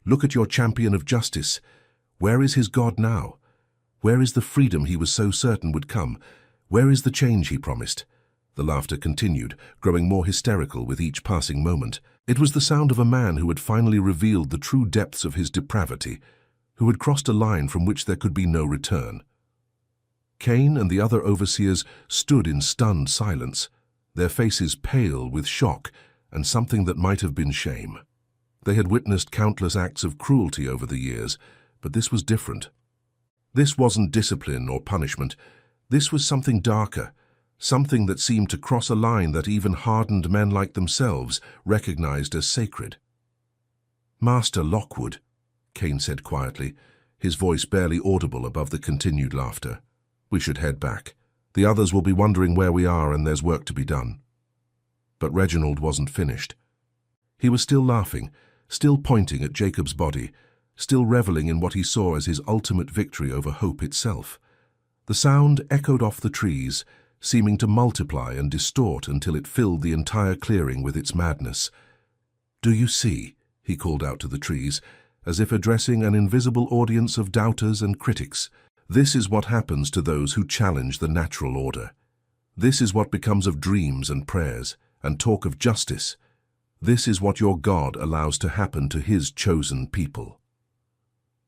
"Look at your champion of justice. Where is his God now? Where is the freedom he was so certain would come? Where is the change he promised?" The laughter continued, growing more hysterical with each passing moment. It was the sound of a man who had finally revealed the true depths of his depravity, who had crossed a line from which there could be no return. Cain and the other overseers stood in stunned silence, their faces pale with shock and something that might have been shame. They had witnessed countless acts of cruelty over the years, but this was different. This wasn't discipline or punishment. This was something darker, something that seemed to cross a line that even hardened men like themselves recognized as sacred. "Master Lockwood," Cain said quietly, his voice barely audible above the continued laughter, "we should head back. The others will be wondering where we are, and there's work to be done." But Reginald wasn't finished. He was still laughing, still pointing at Jacob's body, still reveling in what he saw as his ultimate victory over hope itself. The sound echoed off the trees, seeming to multiply and distort until it filled the entire clearing with its madness. "Do you see?" he called out to the trees, as if addressing an invisible audience of doubters and critics. "This is what happens to those who challenge the natural order. This is what becomes of dreams and prayers, and talk of justice. This is what your God allows to happen to his chosen people."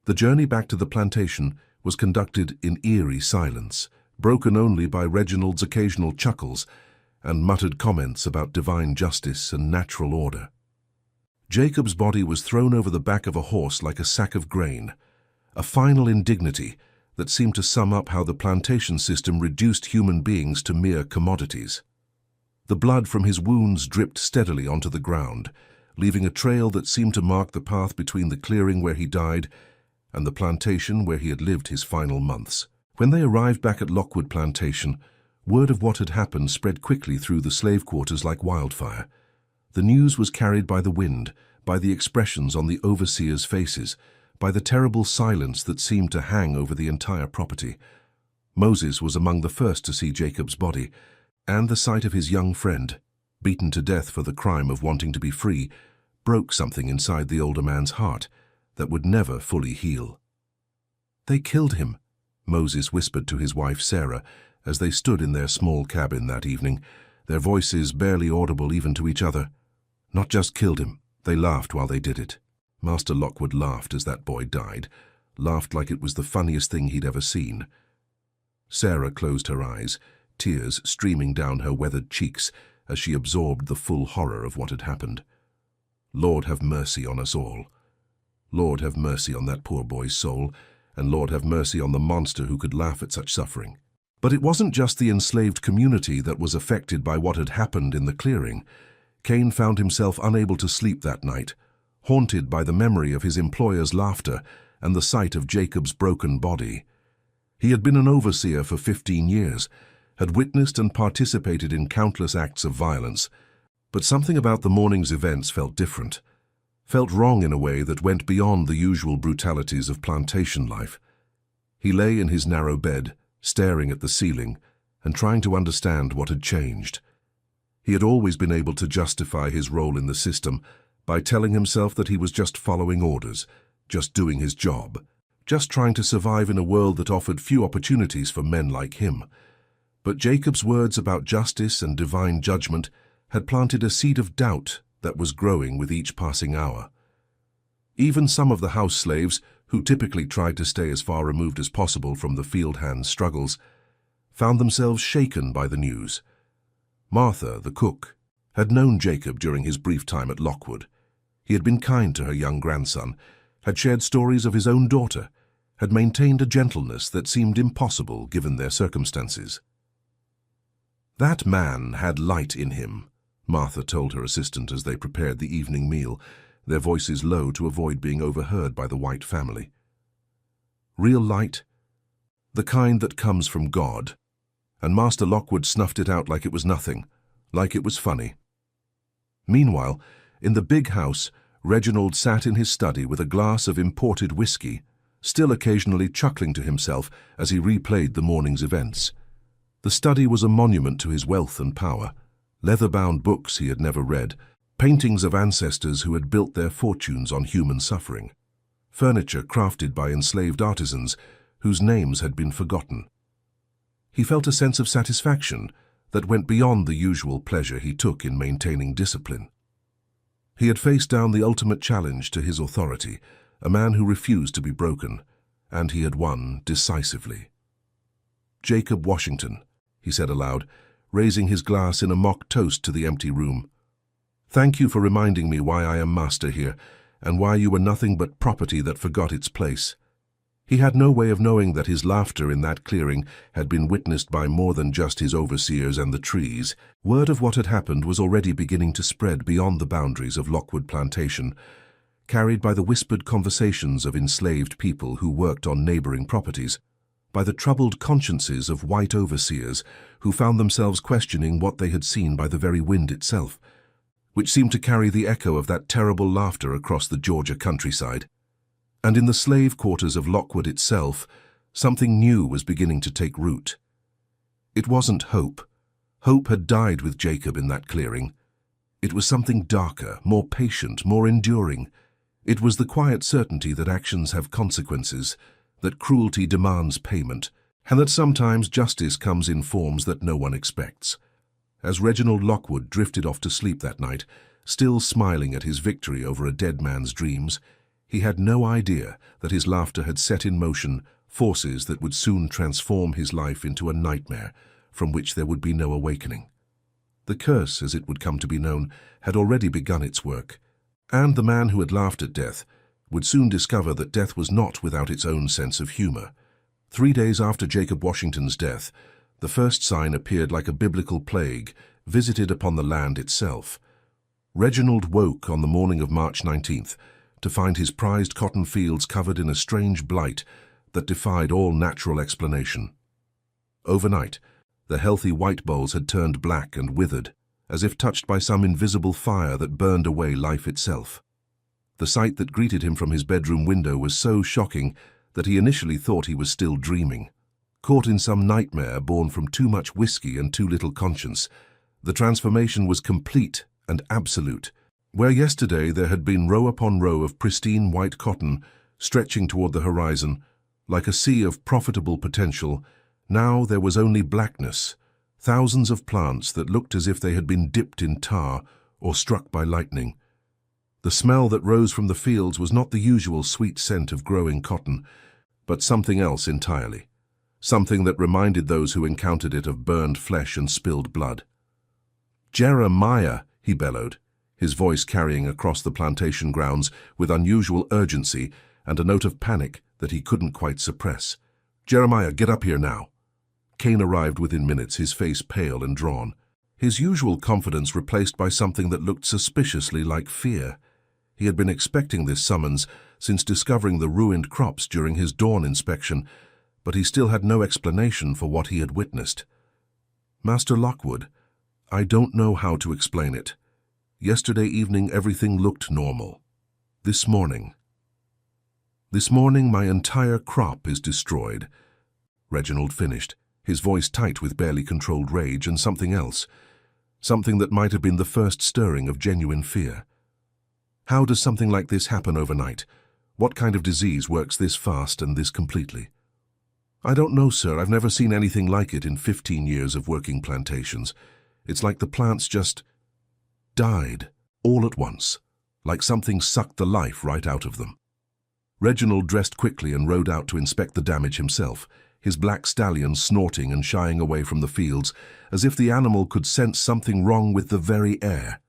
The journey back to the plantation was conducted in eerie silence, broken only by Reginald's occasional chuckles and muttered comments about divine justice and natural order. Jacob's body was thrown over the back of a horse like a sack of grain, a final indignity that seemed to sum up how the plantation system reduced human beings to mere commodities. The blood from his wounds dripped steadily onto the ground, leaving a trail that seemed to mark the path between the clearing where he died and the plantation where he had lived his final months. When they arrived back at Lockwood Plantation, word of what had happened spread quickly through the slave quarters like wildfire. The news was carried by the wind, by the expressions on the overseers' faces, by the terrible silence that seemed to hang over the entire property. Moses was among the first to see Jacob's body, and the sight of his young friend, beaten to death for the crime of wanting to be free, broke something inside the older man's heart that would never fully heal. "They killed him," Moses whispered to his wife Sarah as they stood in their small cabin that evening, their voices barely audible even to each other. "Not just killed him, they laughed while they did it." Master Lockwood laughed as that boy died, laughed like it was the funniest thing he'd ever seen. Sarah closed her eyes, tears streaming down her weathered cheeks as she absorbed the full horror of what had happened. Lord, have mercy on us all. Lord, have mercy on that poor boy's soul, and Lord, have mercy on the monster who could laugh at such suffering. But it wasn't just the enslaved community that was affected by what had happened in the clearing. Cain found himself unable to sleep that night, haunted by the memory of his employer's laughter and the sight of Jacob's broken body. He had been an overseer for 15 years, had witnessed and participated in countless acts of violence, but something about the morning's events felt different, felt wrong in a way that went beyond the usual brutalities of plantation life. He lay in his narrow bed, staring at the ceiling and trying to understand what had changed. He had always been able to justify his role in the system by telling himself that he was just following orders, just doing his job, just trying to survive in a world that offered few opportunities for men like him. But Jacob's words about justice and divine judgment had planted a seed of doubt that was growing with each passing hour. Even some of the house slaves, who typically tried to stay as far removed as possible from the field hand's struggles, found themselves shaken by the news. Martha, the cook, had known Jacob during his brief time at Lockwood. He had been kind to her young grandson, had shared stories of his own daughter, had maintained a gentleness that seemed impossible given their circumstances. "That man had light in him," Martha told her assistant as they prepared the evening meal, their voices low to avoid being overheard by the White family. "Real light? The kind that comes from God." And Master Lockwood snuffed it out like it was nothing, like it was funny. Meanwhile, in the big house, Reginald sat in his study with a glass of imported whiskey, still occasionally chuckling to himself as he replayed the morning's events. The study was a monument to his wealth and power, leather-bound books he had never read, paintings of ancestors who had built their fortunes on human suffering, furniture crafted by enslaved artisans whose names had been forgotten. He felt a sense of satisfaction that went beyond the usual pleasure he took in maintaining discipline. He had faced down the ultimate challenge to his authority, a man who refused to be broken, and he had won decisively. "Jacob Washington," he said aloud, raising his glass in a mock toast to the empty room. "Thank you for reminding me why I am master here, and why you were nothing but property that forgot its place." He had no way of knowing that his laughter in that clearing had been witnessed by more than just his overseers and the trees. Word of what had happened was already beginning to spread beyond the boundaries of Lockwood Plantation, carried by the whispered conversations of enslaved people who worked on neighboring properties, by the troubled consciences of white overseers who found themselves questioning what they had seen by the very wind itself, which seemed to carry the echo of that terrible laughter across the Georgia countryside. And in the slave quarters of Lockwood itself, something new was beginning to take root. It wasn't hope. Hope had died with Jacob in that clearing. It was something darker, more patient, more enduring. It was the quiet certainty that actions have consequences, that cruelty demands payment, and that sometimes justice comes in forms that no one expects. As Reginald Lockwood drifted off to sleep that night, still smiling at his victory over a dead man's dreams, he had no idea that his laughter had set in motion forces that would soon transform his life into a nightmare from which there would be no awakening. The curse, as it would come to be known, had already begun its work, and the man who had laughed at death would soon discover that death was not without its own sense of humor. 3 days after Jacob Washington's death, the first sign appeared like a biblical plague visited upon the land itself. Reginald woke on the morning of March 19th to find his prized cotton fields covered in a strange blight that defied all natural explanation. Overnight, the healthy white bolls had turned black and withered, as if touched by some invisible fire that burned away life itself. The sight that greeted him from his bedroom window was so shocking that he initially thought he was still dreaming. Caught in some nightmare born from too much whiskey and too little conscience, the transformation was complete and absolute. Where yesterday there had been row upon row of pristine white cotton stretching toward the horizon, like a sea of profitable potential, now there was only blackness, thousands of plants that looked as if they had been dipped in tar or struck by lightning. The smell that rose from the fields was not the usual sweet scent of growing cotton, but something else entirely, something that reminded those who encountered it of burned flesh and spilled blood. "Jeremiah," he bellowed, his voice carrying across the plantation grounds with unusual urgency and a note of panic that he couldn't quite suppress. "Jeremiah, get up here now." Kane arrived within minutes, his face pale and drawn, his usual confidence replaced by something that looked suspiciously like fear. He had been expecting this summons since discovering the ruined crops during his dawn inspection, but he still had no explanation for what he had witnessed. "Master Lockwood, I don't know how to explain it. Yesterday evening everything looked normal. This morning my entire crop is destroyed." Reginald finished, his voice tight with barely controlled rage and something else, something that might have been the first stirring of genuine fear. "How does something like this happen overnight? What kind of disease works this fast and this completely?" "I don't know, sir. I've never seen anything like it in 15 years of working plantations. It's like the plants just died all at once, like something sucked the life right out of them." Reginald dressed quickly and rode out to inspect the damage himself, his black stallion snorting and shying away from the fields, as if the animal could sense something wrong with the very air.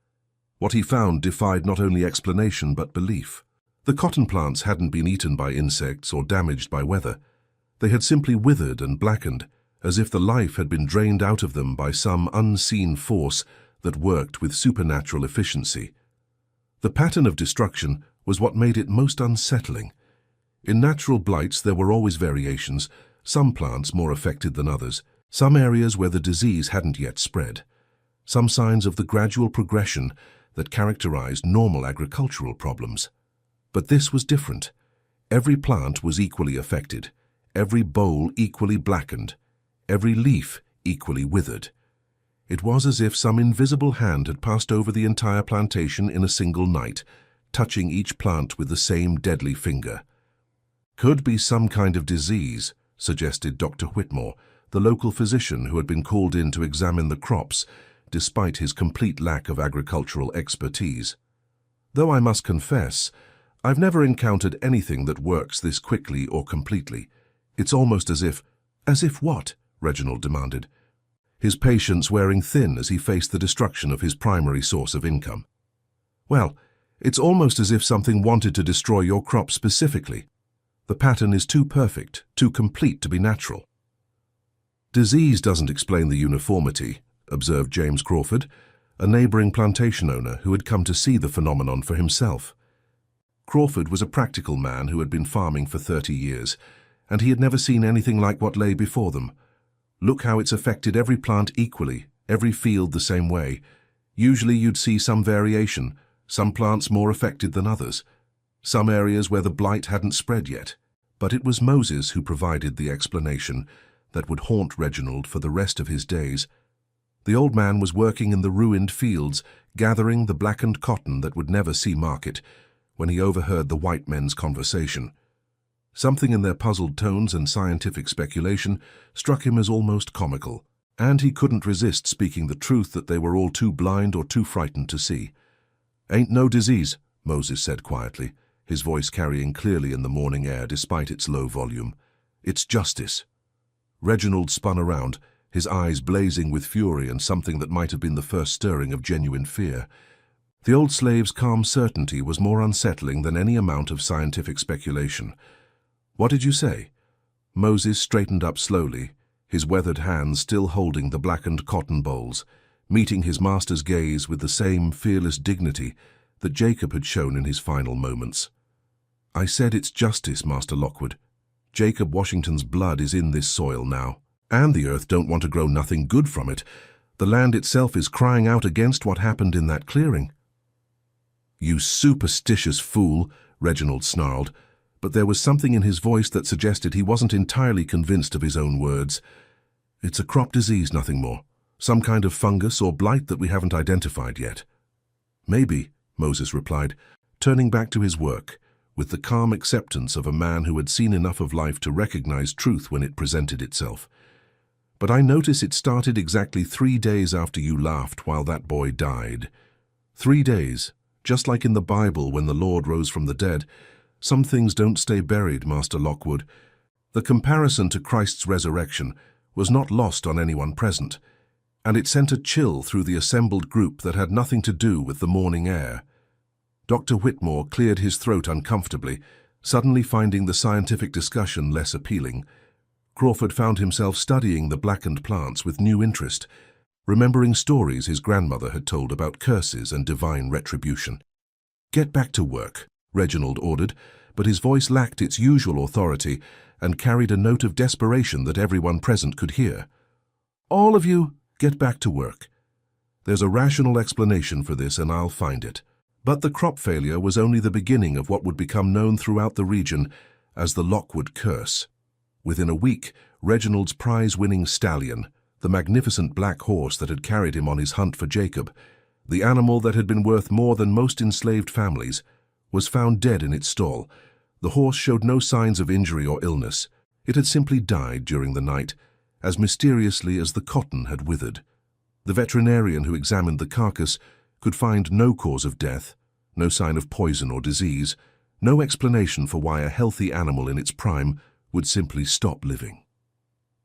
What he found defied not only explanation but belief. The cotton plants hadn't been eaten by insects or damaged by weather. They had simply withered and blackened, as if the life had been drained out of them by some unseen force that worked with supernatural efficiency. The pattern of destruction was what made it most unsettling. In natural blights there were always variations, some plants more affected than others, some areas where the disease hadn't yet spread, some signs of the gradual progression that characterized normal agricultural problems. But this was different. Every plant was equally affected, every bole equally blackened, every leaf equally withered. It was as if some invisible hand had passed over the entire plantation in a single night, touching each plant with the same deadly finger. "Could be some kind of disease," suggested Dr. Whitmore, the local physician who had been called in to examine the crops, despite his complete lack of agricultural expertise. "Though I must confess, I've never encountered anything that works this quickly or completely. It's almost as if—" "As if what?" Reginald demanded, his patience wearing thin as he faced the destruction of his primary source of income. "Well, it's almost as if something wanted to destroy your crop specifically. The pattern is too perfect, too complete to be natural." "Disease doesn't explain the uniformity," observed James Crawford, a neighboring plantation owner who had come to see the phenomenon for himself. Crawford was a practical man who had been farming for 30 years, and he had never seen anything like what lay before them. Look how it's affected every plant equally, every field the same way. Usually you'd see some variation, some plants more affected than others, some areas where the blight hadn't spread yet. But it was Moses who provided the explanation that would haunt Reginald for the rest of his days. The old man was working in the ruined fields, gathering the blackened cotton that would never see market, when he overheard the white men's conversation. Something in their puzzled tones and scientific speculation struck him as almost comical, and he couldn't resist speaking the truth that they were all too blind or too frightened to see. "Ain't no disease," Moses said quietly, his voice carrying clearly in the morning air despite its low volume. "It's justice." Reginald spun around, his eyes blazing with fury and something that might have been the first stirring of genuine fear. The old slave's calm certainty was more unsettling than any amount of scientific speculation. "What did you say?" Moses straightened up slowly, his weathered hands still holding the blackened cotton bolls, meeting his master's gaze with the same fearless dignity that Jacob had shown in his final moments. "I said it's justice, Master Lockwood. Jacob Washington's blood is in this soil now, and the earth don't want to grow nothing good from it. The land itself is crying out against what happened in that clearing." "You superstitious fool," Reginald snarled, but there was something in his voice that suggested he wasn't entirely convinced of his own words. "It's a crop disease, nothing more. Some kind of fungus or blight that we haven't identified yet." "Maybe," Moses replied, turning back to his work, with the calm acceptance of a man who had seen enough of life to recognize truth when it presented itself. "But I notice it started exactly 3 days after you laughed while that boy died. 3 days, just like in the Bible when the Lord rose from the dead. Some things don't stay buried, Master Lockwood." The comparison to Christ's resurrection was not lost on anyone present. and it sent a chill through the assembled group that had nothing to do with the morning air. Dr. Whitmore cleared his throat uncomfortably, suddenly finding the scientific discussion less appealing. Crawford found himself studying the blackened plants with new interest, remembering stories his grandmother had told about curses and divine retribution. "Get back to work," Reginald ordered, but his voice lacked its usual authority and carried a note of desperation that everyone present could hear. "All of you, get back to work. There's a rational explanation for this, and I'll find it." But the crop failure was only the beginning of what would become known throughout the region as the Lockwood Curse. Within a week, Reginald's prize-winning stallion, the magnificent black horse that had carried him on his hunt for Jacob, the animal that had been worth more than most enslaved families, was found dead in its stall. The horse showed no signs of injury or illness. It had simply died during the night, as mysteriously as the cotton had withered. The veterinarian who examined the carcass could find no cause of death, no sign of poison or disease, no explanation for why a healthy animal in its prime would simply stop living.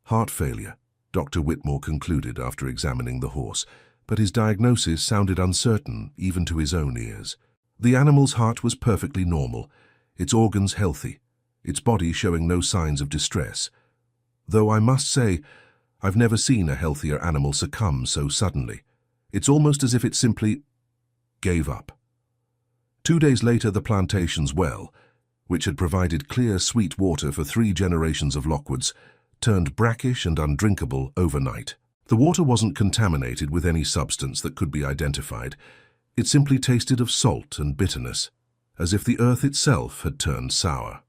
Heart failure, Dr. Whitmore concluded after examining the horse, but his diagnosis sounded uncertain even to his own ears. The animal's heart was perfectly normal, its organs healthy, its body showing no signs of distress. Though I must say, I've never seen a healthier animal succumb so suddenly. It's almost as if it simply gave up. 2 days later, the plantation's well, which had provided clear, sweet water for 3 generations of Lockwoods, turned brackish and undrinkable overnight. The water wasn't contaminated with any substance that could be identified. It simply tasted of salt and bitterness, as if the earth itself had turned sour.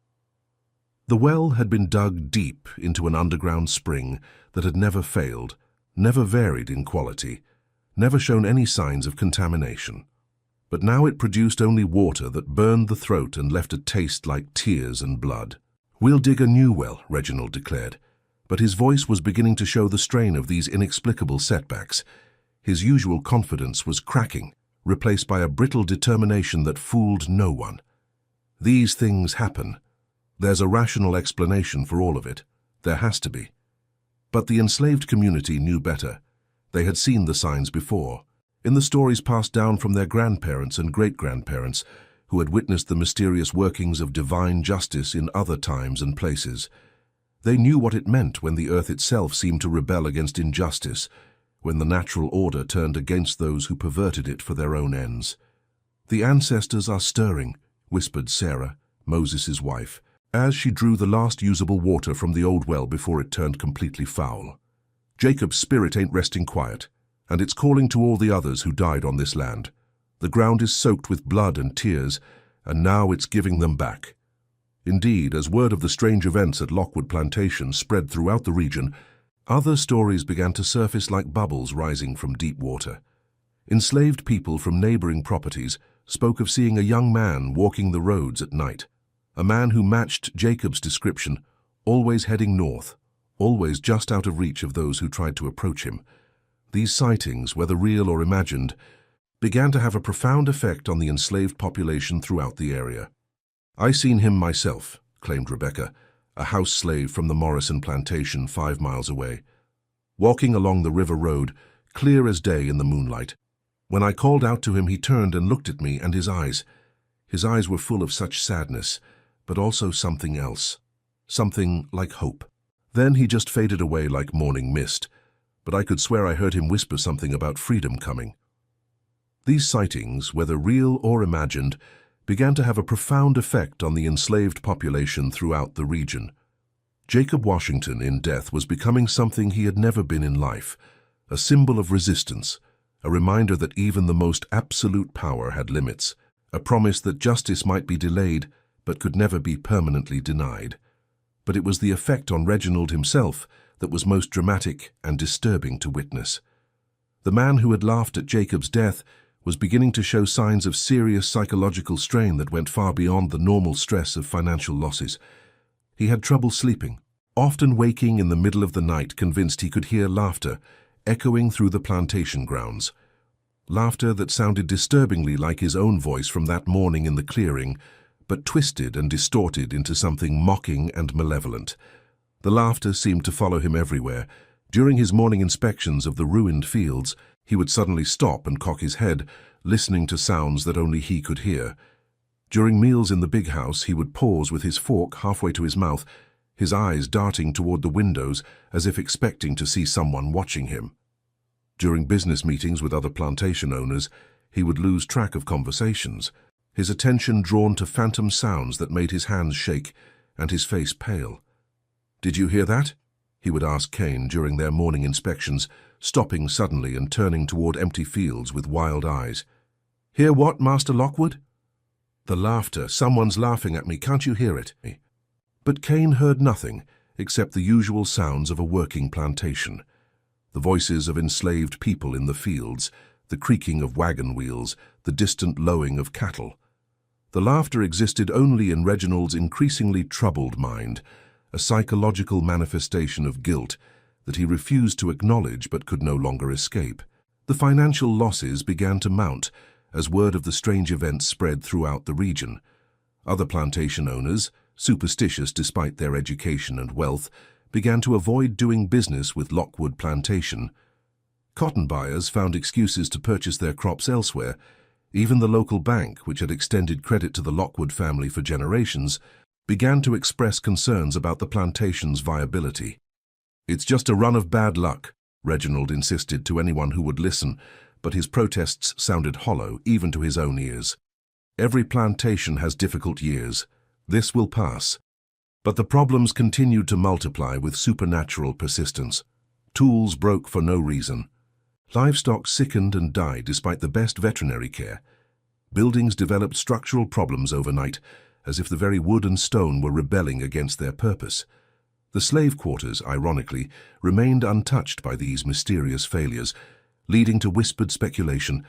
The well had been dug deep into an underground spring that had never failed, never varied in quality, never shown any signs of contamination. But now it produced only water that burned the throat and left a taste like tears and blood. "We'll dig a new well," Reginald declared, but his voice was beginning to show the strain of these inexplicable setbacks. His usual confidence was cracking, replaced by a brittle determination that fooled no one. "These things happen. There's a rational explanation for all of it. There has to be." But the enslaved community knew better. They had seen the signs before, in the stories passed down from their grandparents and great-grandparents, who had witnessed the mysterious workings of divine justice in other times and places. They knew what it meant when the earth itself seemed to rebel against injustice, when the natural order turned against those who perverted it for their own ends. "The ancestors are stirring," whispered Sarah, Moses' wife, as she drew the last usable water from the old well before it turned completely foul. "Jacob's spirit ain't resting quiet, and it's calling to all the others who died on this land. The ground is soaked with blood and tears, and now it's giving them back." Indeed, as word of the strange events at Lockwood Plantation spread throughout the region, other stories began to surface like bubbles rising from deep water. Enslaved people from neighboring properties spoke of seeing a young man walking the roads at night, a man who matched Jacob's description, always heading north, always just out of reach of those who tried to approach him. These sightings, whether real or imagined, began to have a profound effect on the enslaved population throughout the area. "I seen him myself," claimed Rebecca, a house slave from the Morrison plantation 5 miles away. "Walking along the river road, clear as day in the moonlight. When I called out to him, he turned and looked at me, and his eyes were full of such sadness, but also something else, something like hope. Then he just faded away like morning mist, but I could swear I heard him whisper something about freedom coming." These sightings, whether real or imagined, began to have a profound effect on the enslaved population throughout the region. Jacob Washington in death was becoming something he had never been in life, a symbol of resistance, a reminder that even the most absolute power had limits, a promise that justice might be delayed but could never be permanently denied. But it was the effect on Reginald himself that was most dramatic and disturbing to witness. The man who had laughed at Jacob's death was beginning to show signs of serious psychological strain that went far beyond the normal stress of financial losses. He had trouble sleeping, often waking in the middle of the night convinced he could hear laughter echoing through the plantation grounds. Laughter that sounded disturbingly like his own voice from that morning in the clearing, but twisted and distorted into something mocking and malevolent. The laughter seemed to follow him everywhere, During his morning inspections of the ruined fields, he would suddenly stop and cock his head, listening to sounds that only he could hear. During meals in the big house, he would pause with his fork halfway to his mouth, his eyes darting toward the windows as if expecting to see someone watching him. During business meetings with other plantation owners, he would lose track of conversations, his attention drawn to phantom sounds that made his hands shake and his face pale. "Did you hear that?" he would ask Kane during their morning inspections, stopping suddenly and turning toward empty fields with wild eyes. "Hear what, Master Lockwood?" "The laughter. Someone's laughing at me. Can't you hear it?" But Kane heard nothing except the usual sounds of a working plantation. The voices of enslaved people in the fields, the creaking of wagon wheels, the distant lowing of cattle. The laughter existed only in Reginald's increasingly troubled mind, a psychological manifestation of guilt that he refused to acknowledge but could no longer escape. The financial losses began to mount as word of the strange events spread throughout the region. Other plantation owners, superstitious despite their education and wealth, began to avoid doing business with Lockwood Plantation. Cotton buyers found excuses to purchase their crops elsewhere. Even the local bank, which had extended credit to the Lockwood family for generations, began to express concerns about the plantation's viability. "It's just a run of bad luck," Reginald insisted to anyone who would listen, but his protests sounded hollow even to his own ears. "Every plantation has difficult years. This will pass." But the problems continued to multiply with supernatural persistence. Tools broke for no reason. Livestock sickened and died despite the best veterinary care. Buildings developed structural problems overnight, as if the very wood and stone were rebelling against their purpose. The slave quarters, ironically, remained untouched by these mysterious failures, leading to whispered speculation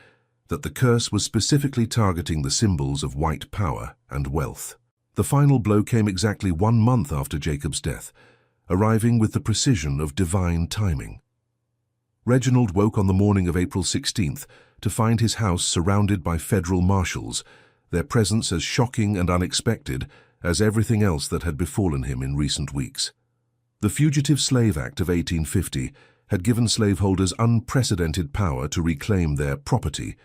that the curse was specifically targeting the symbols of white power and wealth. The final blow came exactly 1 month after Jacob's death, arriving with the precision of divine timing. Reginald woke on the morning of April 16th to find his house surrounded by federal marshals, their presence as shocking and unexpected as everything else that had befallen him in recent weeks. The Fugitive Slave Act of 1850 had given slaveholders unprecedented power to reclaim their property,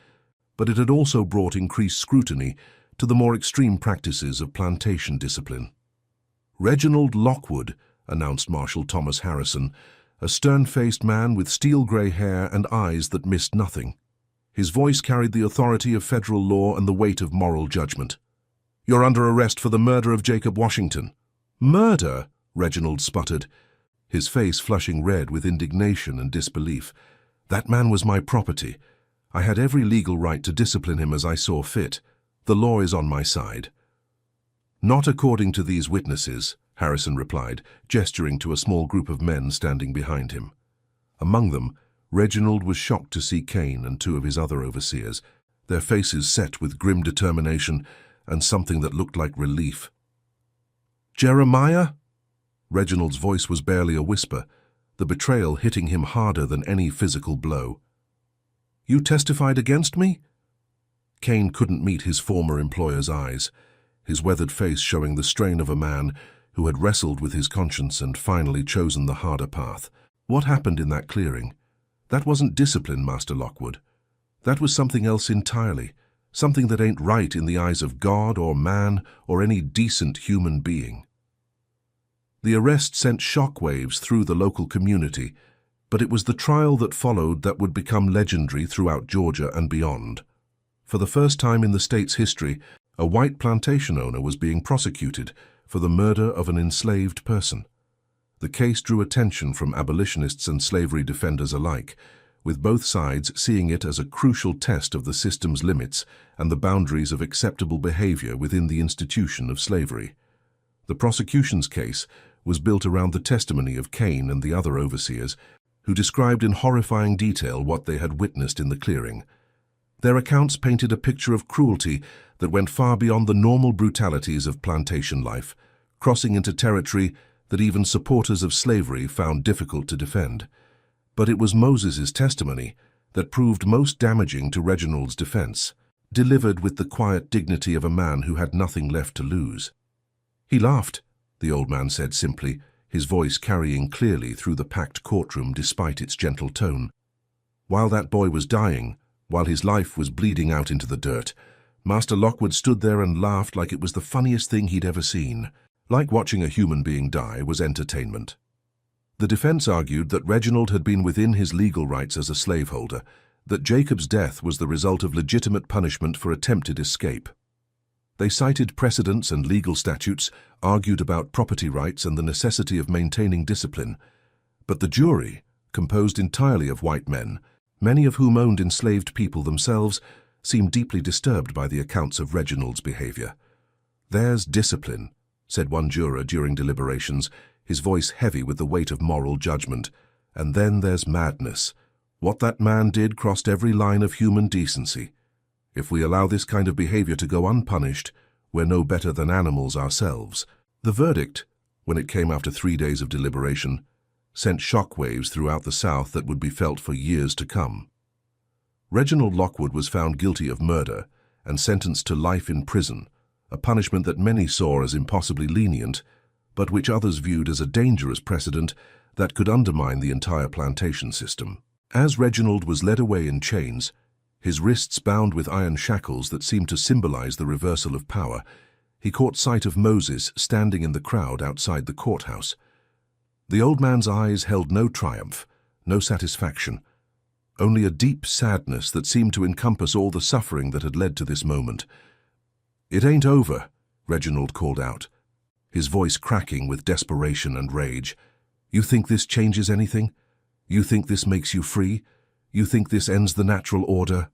but it had also brought increased scrutiny to the more extreme practices of plantation discipline. "Reginald Lockwood," announced Marshal Thomas Harrison, a stern-faced man with steel-gray hair and eyes that missed nothing. His voice carried the authority of federal law and the weight of moral judgment. "You're under arrest for the murder of Jacob Washington." "Murder?" Reginald sputtered, his face flushing red with indignation and disbelief. "That man was my property. I had every legal right to discipline him as I saw fit. The law is on my side." "Not according to these witnesses," Harrison replied, gesturing to a small group of men standing behind him. Among them, Reginald was shocked to see Kane and 2 of his other overseers, their faces set with grim determination and something that looked like relief. "Jeremiah?" Reginald's voice was barely a whisper, the betrayal hitting him harder than any physical blow. "You testified against me?" Kane couldn't meet his former employer's eyes, his weathered face showing the strain of a man who had wrestled with his conscience and finally chosen the harder path. "What happened in that clearing? That wasn't discipline, Master Lockwood. That was something else entirely, something that ain't right in the eyes of God or man or any decent human being." The arrest sent shockwaves through the local community, but it was the trial that followed that would become legendary throughout Georgia and beyond. For the first time in the state's history, a white plantation owner was being prosecuted for the murder of an enslaved person. The case drew attention from abolitionists and slavery defenders alike, with both sides seeing it as a crucial test of the system's limits and the boundaries of acceptable behavior within the institution of slavery. The prosecution's case was built around the testimony of Kane and the other overseers, who described in horrifying detail what they had witnessed in the clearing. Their accounts painted a picture of cruelty that went far beyond the normal brutalities of plantation life, crossing into territory that even supporters of slavery found difficult to defend. But it was Moses's testimony that proved most damaging to Reginald's defense, delivered with the quiet dignity of a man who had nothing left to lose. "He laughed," the old man said simply, his voice carrying clearly through the packed courtroom despite its gentle tone. While that boy was dying, while his life was bleeding out into the dirt, Master Lockwood stood there and laughed like it was the funniest thing he'd ever seen. Like watching a human being die was entertainment. The defense argued that Reginald had been within his legal rights as a slaveholder, that Jacob's death was the result of legitimate punishment for attempted escape. They cited precedents and legal statutes, argued about property rights and the necessity of maintaining discipline. But the jury, composed entirely of white men, many of whom owned enslaved people themselves, seemed deeply disturbed by the accounts of Reginald's behavior. "There's discipline," said one juror during deliberations, his voice heavy with the weight of moral judgment. "And then there's madness. What that man did crossed every line of human decency. If we allow this kind of behavior to go unpunished, we're no better than animals ourselves." The verdict, when it came after 3 days of deliberation, sent shockwaves throughout the South that would be felt for years to come. Reginald Lockwood was found guilty of murder and sentenced to life in prison, a punishment that many saw as impossibly lenient, but which others viewed as a dangerous precedent that could undermine the entire plantation system. As Reginald was led away in chains, his wrists bound with iron shackles that seemed to symbolize the reversal of power, he caught sight of Moses standing in the crowd outside the courthouse. The old man's eyes held no triumph, no satisfaction, only a deep sadness that seemed to encompass all the suffering that had led to this moment. "It ain't over," Reginald called out, his voice cracking with desperation and rage. "You think this changes anything? You think this makes you free? You think this ends the natural order?"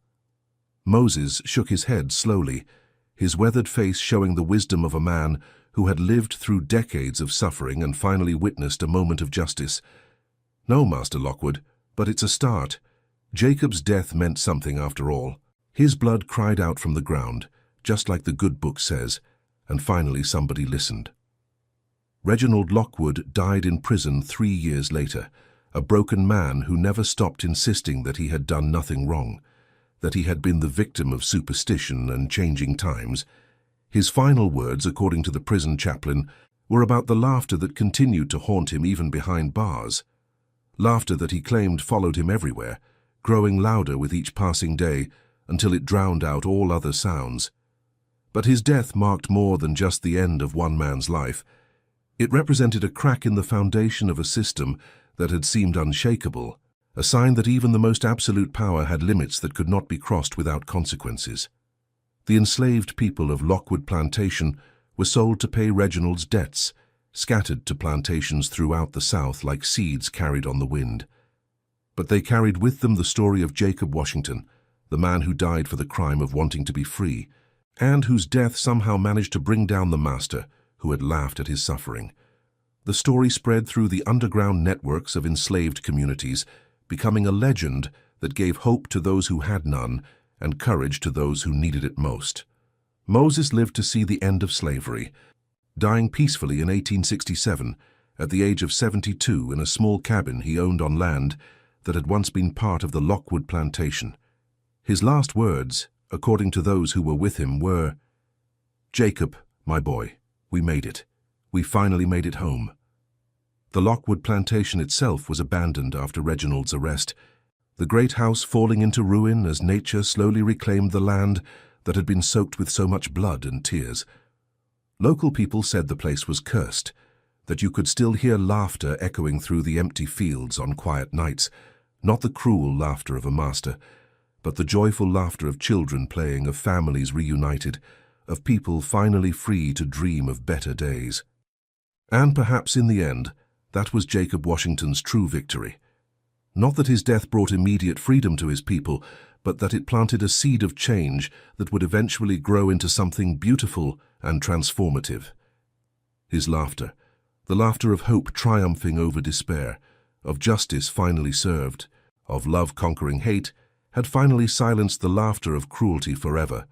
Moses shook his head slowly, his weathered face showing the wisdom of a man who had lived through decades of suffering and finally witnessed a moment of justice. "No, Master Lockwood, but it's a start. Jacob's death meant something after all. His blood cried out from the ground, just like the good book says, and finally somebody listened." Reginald Lockwood died in prison 3 years later, a broken man who never stopped insisting that he had done nothing wrong, that he had been the victim of superstition and changing times. His final words, according to the prison chaplain, were about the laughter that continued to haunt him even behind bars. Laughter that he claimed followed him everywhere, growing louder with each passing day until it drowned out all other sounds. But his death marked more than just the end of one man's life. It represented a crack in the foundation of a system that had seemed unshakable, a sign that even the most absolute power had limits that could not be crossed without consequences. The enslaved people of Lockwood Plantation were sold to pay Reginald's debts, scattered to plantations throughout the South like seeds carried on the wind. But they carried with them the story of Jacob Washington, the man who died for the crime of wanting to be free, and whose death somehow managed to bring down the master who had laughed at his suffering. The story spread through the underground networks of enslaved communities, becoming a legend that gave hope to those who had none and courage to those who needed it most. Moses lived to see the end of slavery, dying peacefully in 1867 at the age of 72 in a small cabin he owned on land that had once been part of the Lockwood Plantation. His last words, according to those who were with him, were, "Jacob, my boy, we made it. We finally made it home." The Lockwood Plantation itself was abandoned after Reginald's arrest, the great house falling into ruin as nature slowly reclaimed the land that had been soaked with so much blood and tears. Local people said the place was cursed, that you could still hear laughter echoing through the empty fields on quiet nights, not the cruel laughter of a master, but the joyful laughter of children playing, of families reunited, of people finally free to dream of better days. And perhaps in the end, that was Jacob Washington's true victory. Not that his death brought immediate freedom to his people, but that it planted a seed of change that would eventually grow into something beautiful and transformative. His laughter, the laughter of hope triumphing over despair, of justice finally served, of love conquering hate, had finally silenced the laughter of cruelty forever.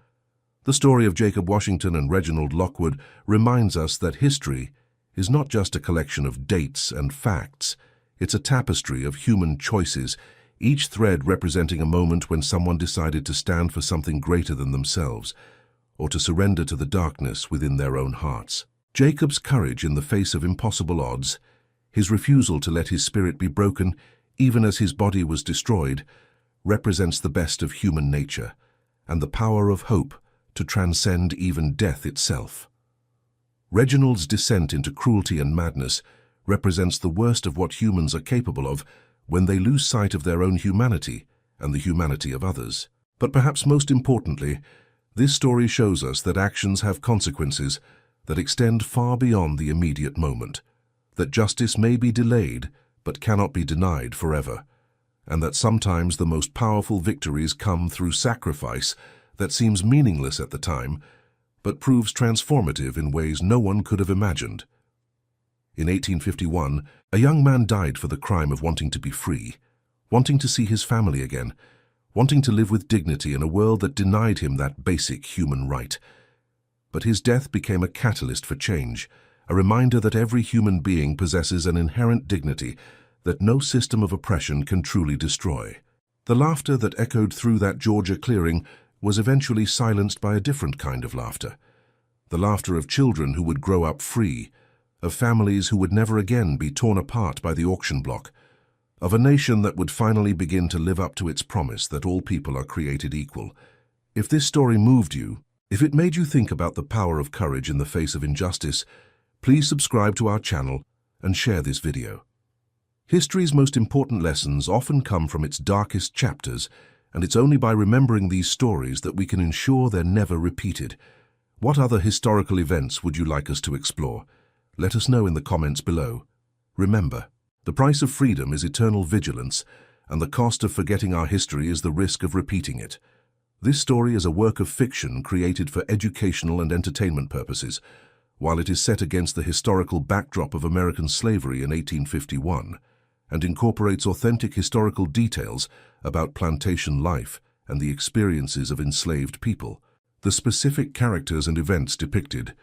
The story of Jacob Washington and Reginald Lockwood reminds us that history is not just a collection of dates and facts. It's a tapestry of human choices, each thread representing a moment when someone decided to stand for something greater than themselves, or to surrender to the darkness within their own hearts. Jacob's courage in the face of impossible odds, His refusal to let his spirit be broken, even as his body was destroyed, represents the best of human nature and the power of hope to transcend even death itself. Reginald's descent into cruelty and madness represents the worst of what humans are capable of when they lose sight of their own humanity and the humanity of others. But perhaps most importantly, this story shows us that actions have consequences that extend far beyond the immediate moment, that justice may be delayed but cannot be denied forever, and that sometimes the most powerful victories come through sacrifice that seems meaningless at the time, but proves transformative in ways no one could have imagined. In 1851, a young man died for the crime of wanting to be free, wanting to see his family again, wanting to live with dignity in a world that denied him that basic human right. But his death became a catalyst for change, a reminder that every human being possesses an inherent dignity that no system of oppression can truly destroy. The laughter that echoed through that Georgia clearing was eventually silenced by a different kind of laughter. The laughter of children who would grow up free, of families who would never again be torn apart by the auction block, of a nation that would finally begin to live up to its promise that all people are created equal. If this story moved you, if it made you think about the power of courage in the face of injustice, please subscribe to our channel and share this video. History's most important lessons often come from its darkest chapters, and it's only by remembering these stories that we can ensure they're never repeated. What other historical events would you like us to explore? Let us know in the comments below. Remember, the price of freedom is eternal vigilance, and the cost of forgetting our history is the risk of repeating it. This story is a work of fiction created for educational and entertainment purposes, while it is set against the historical backdrop of American slavery in 1851, and incorporates authentic historical details about plantation life and the experiences of enslaved people. The specific characters and events depicted,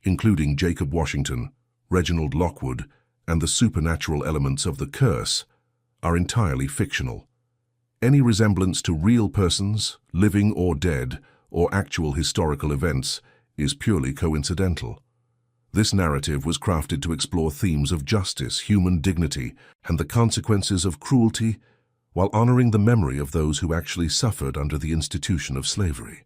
including Jacob Washington, Reginald Lockwood, and the supernatural elements of the curse, are entirely fictional. Any resemblance to real persons, living or dead, or actual historical events is purely coincidental. This narrative was crafted to explore themes of justice, human dignity, and the consequences of cruelty, while honoring the memory of those who actually suffered under the institution of slavery.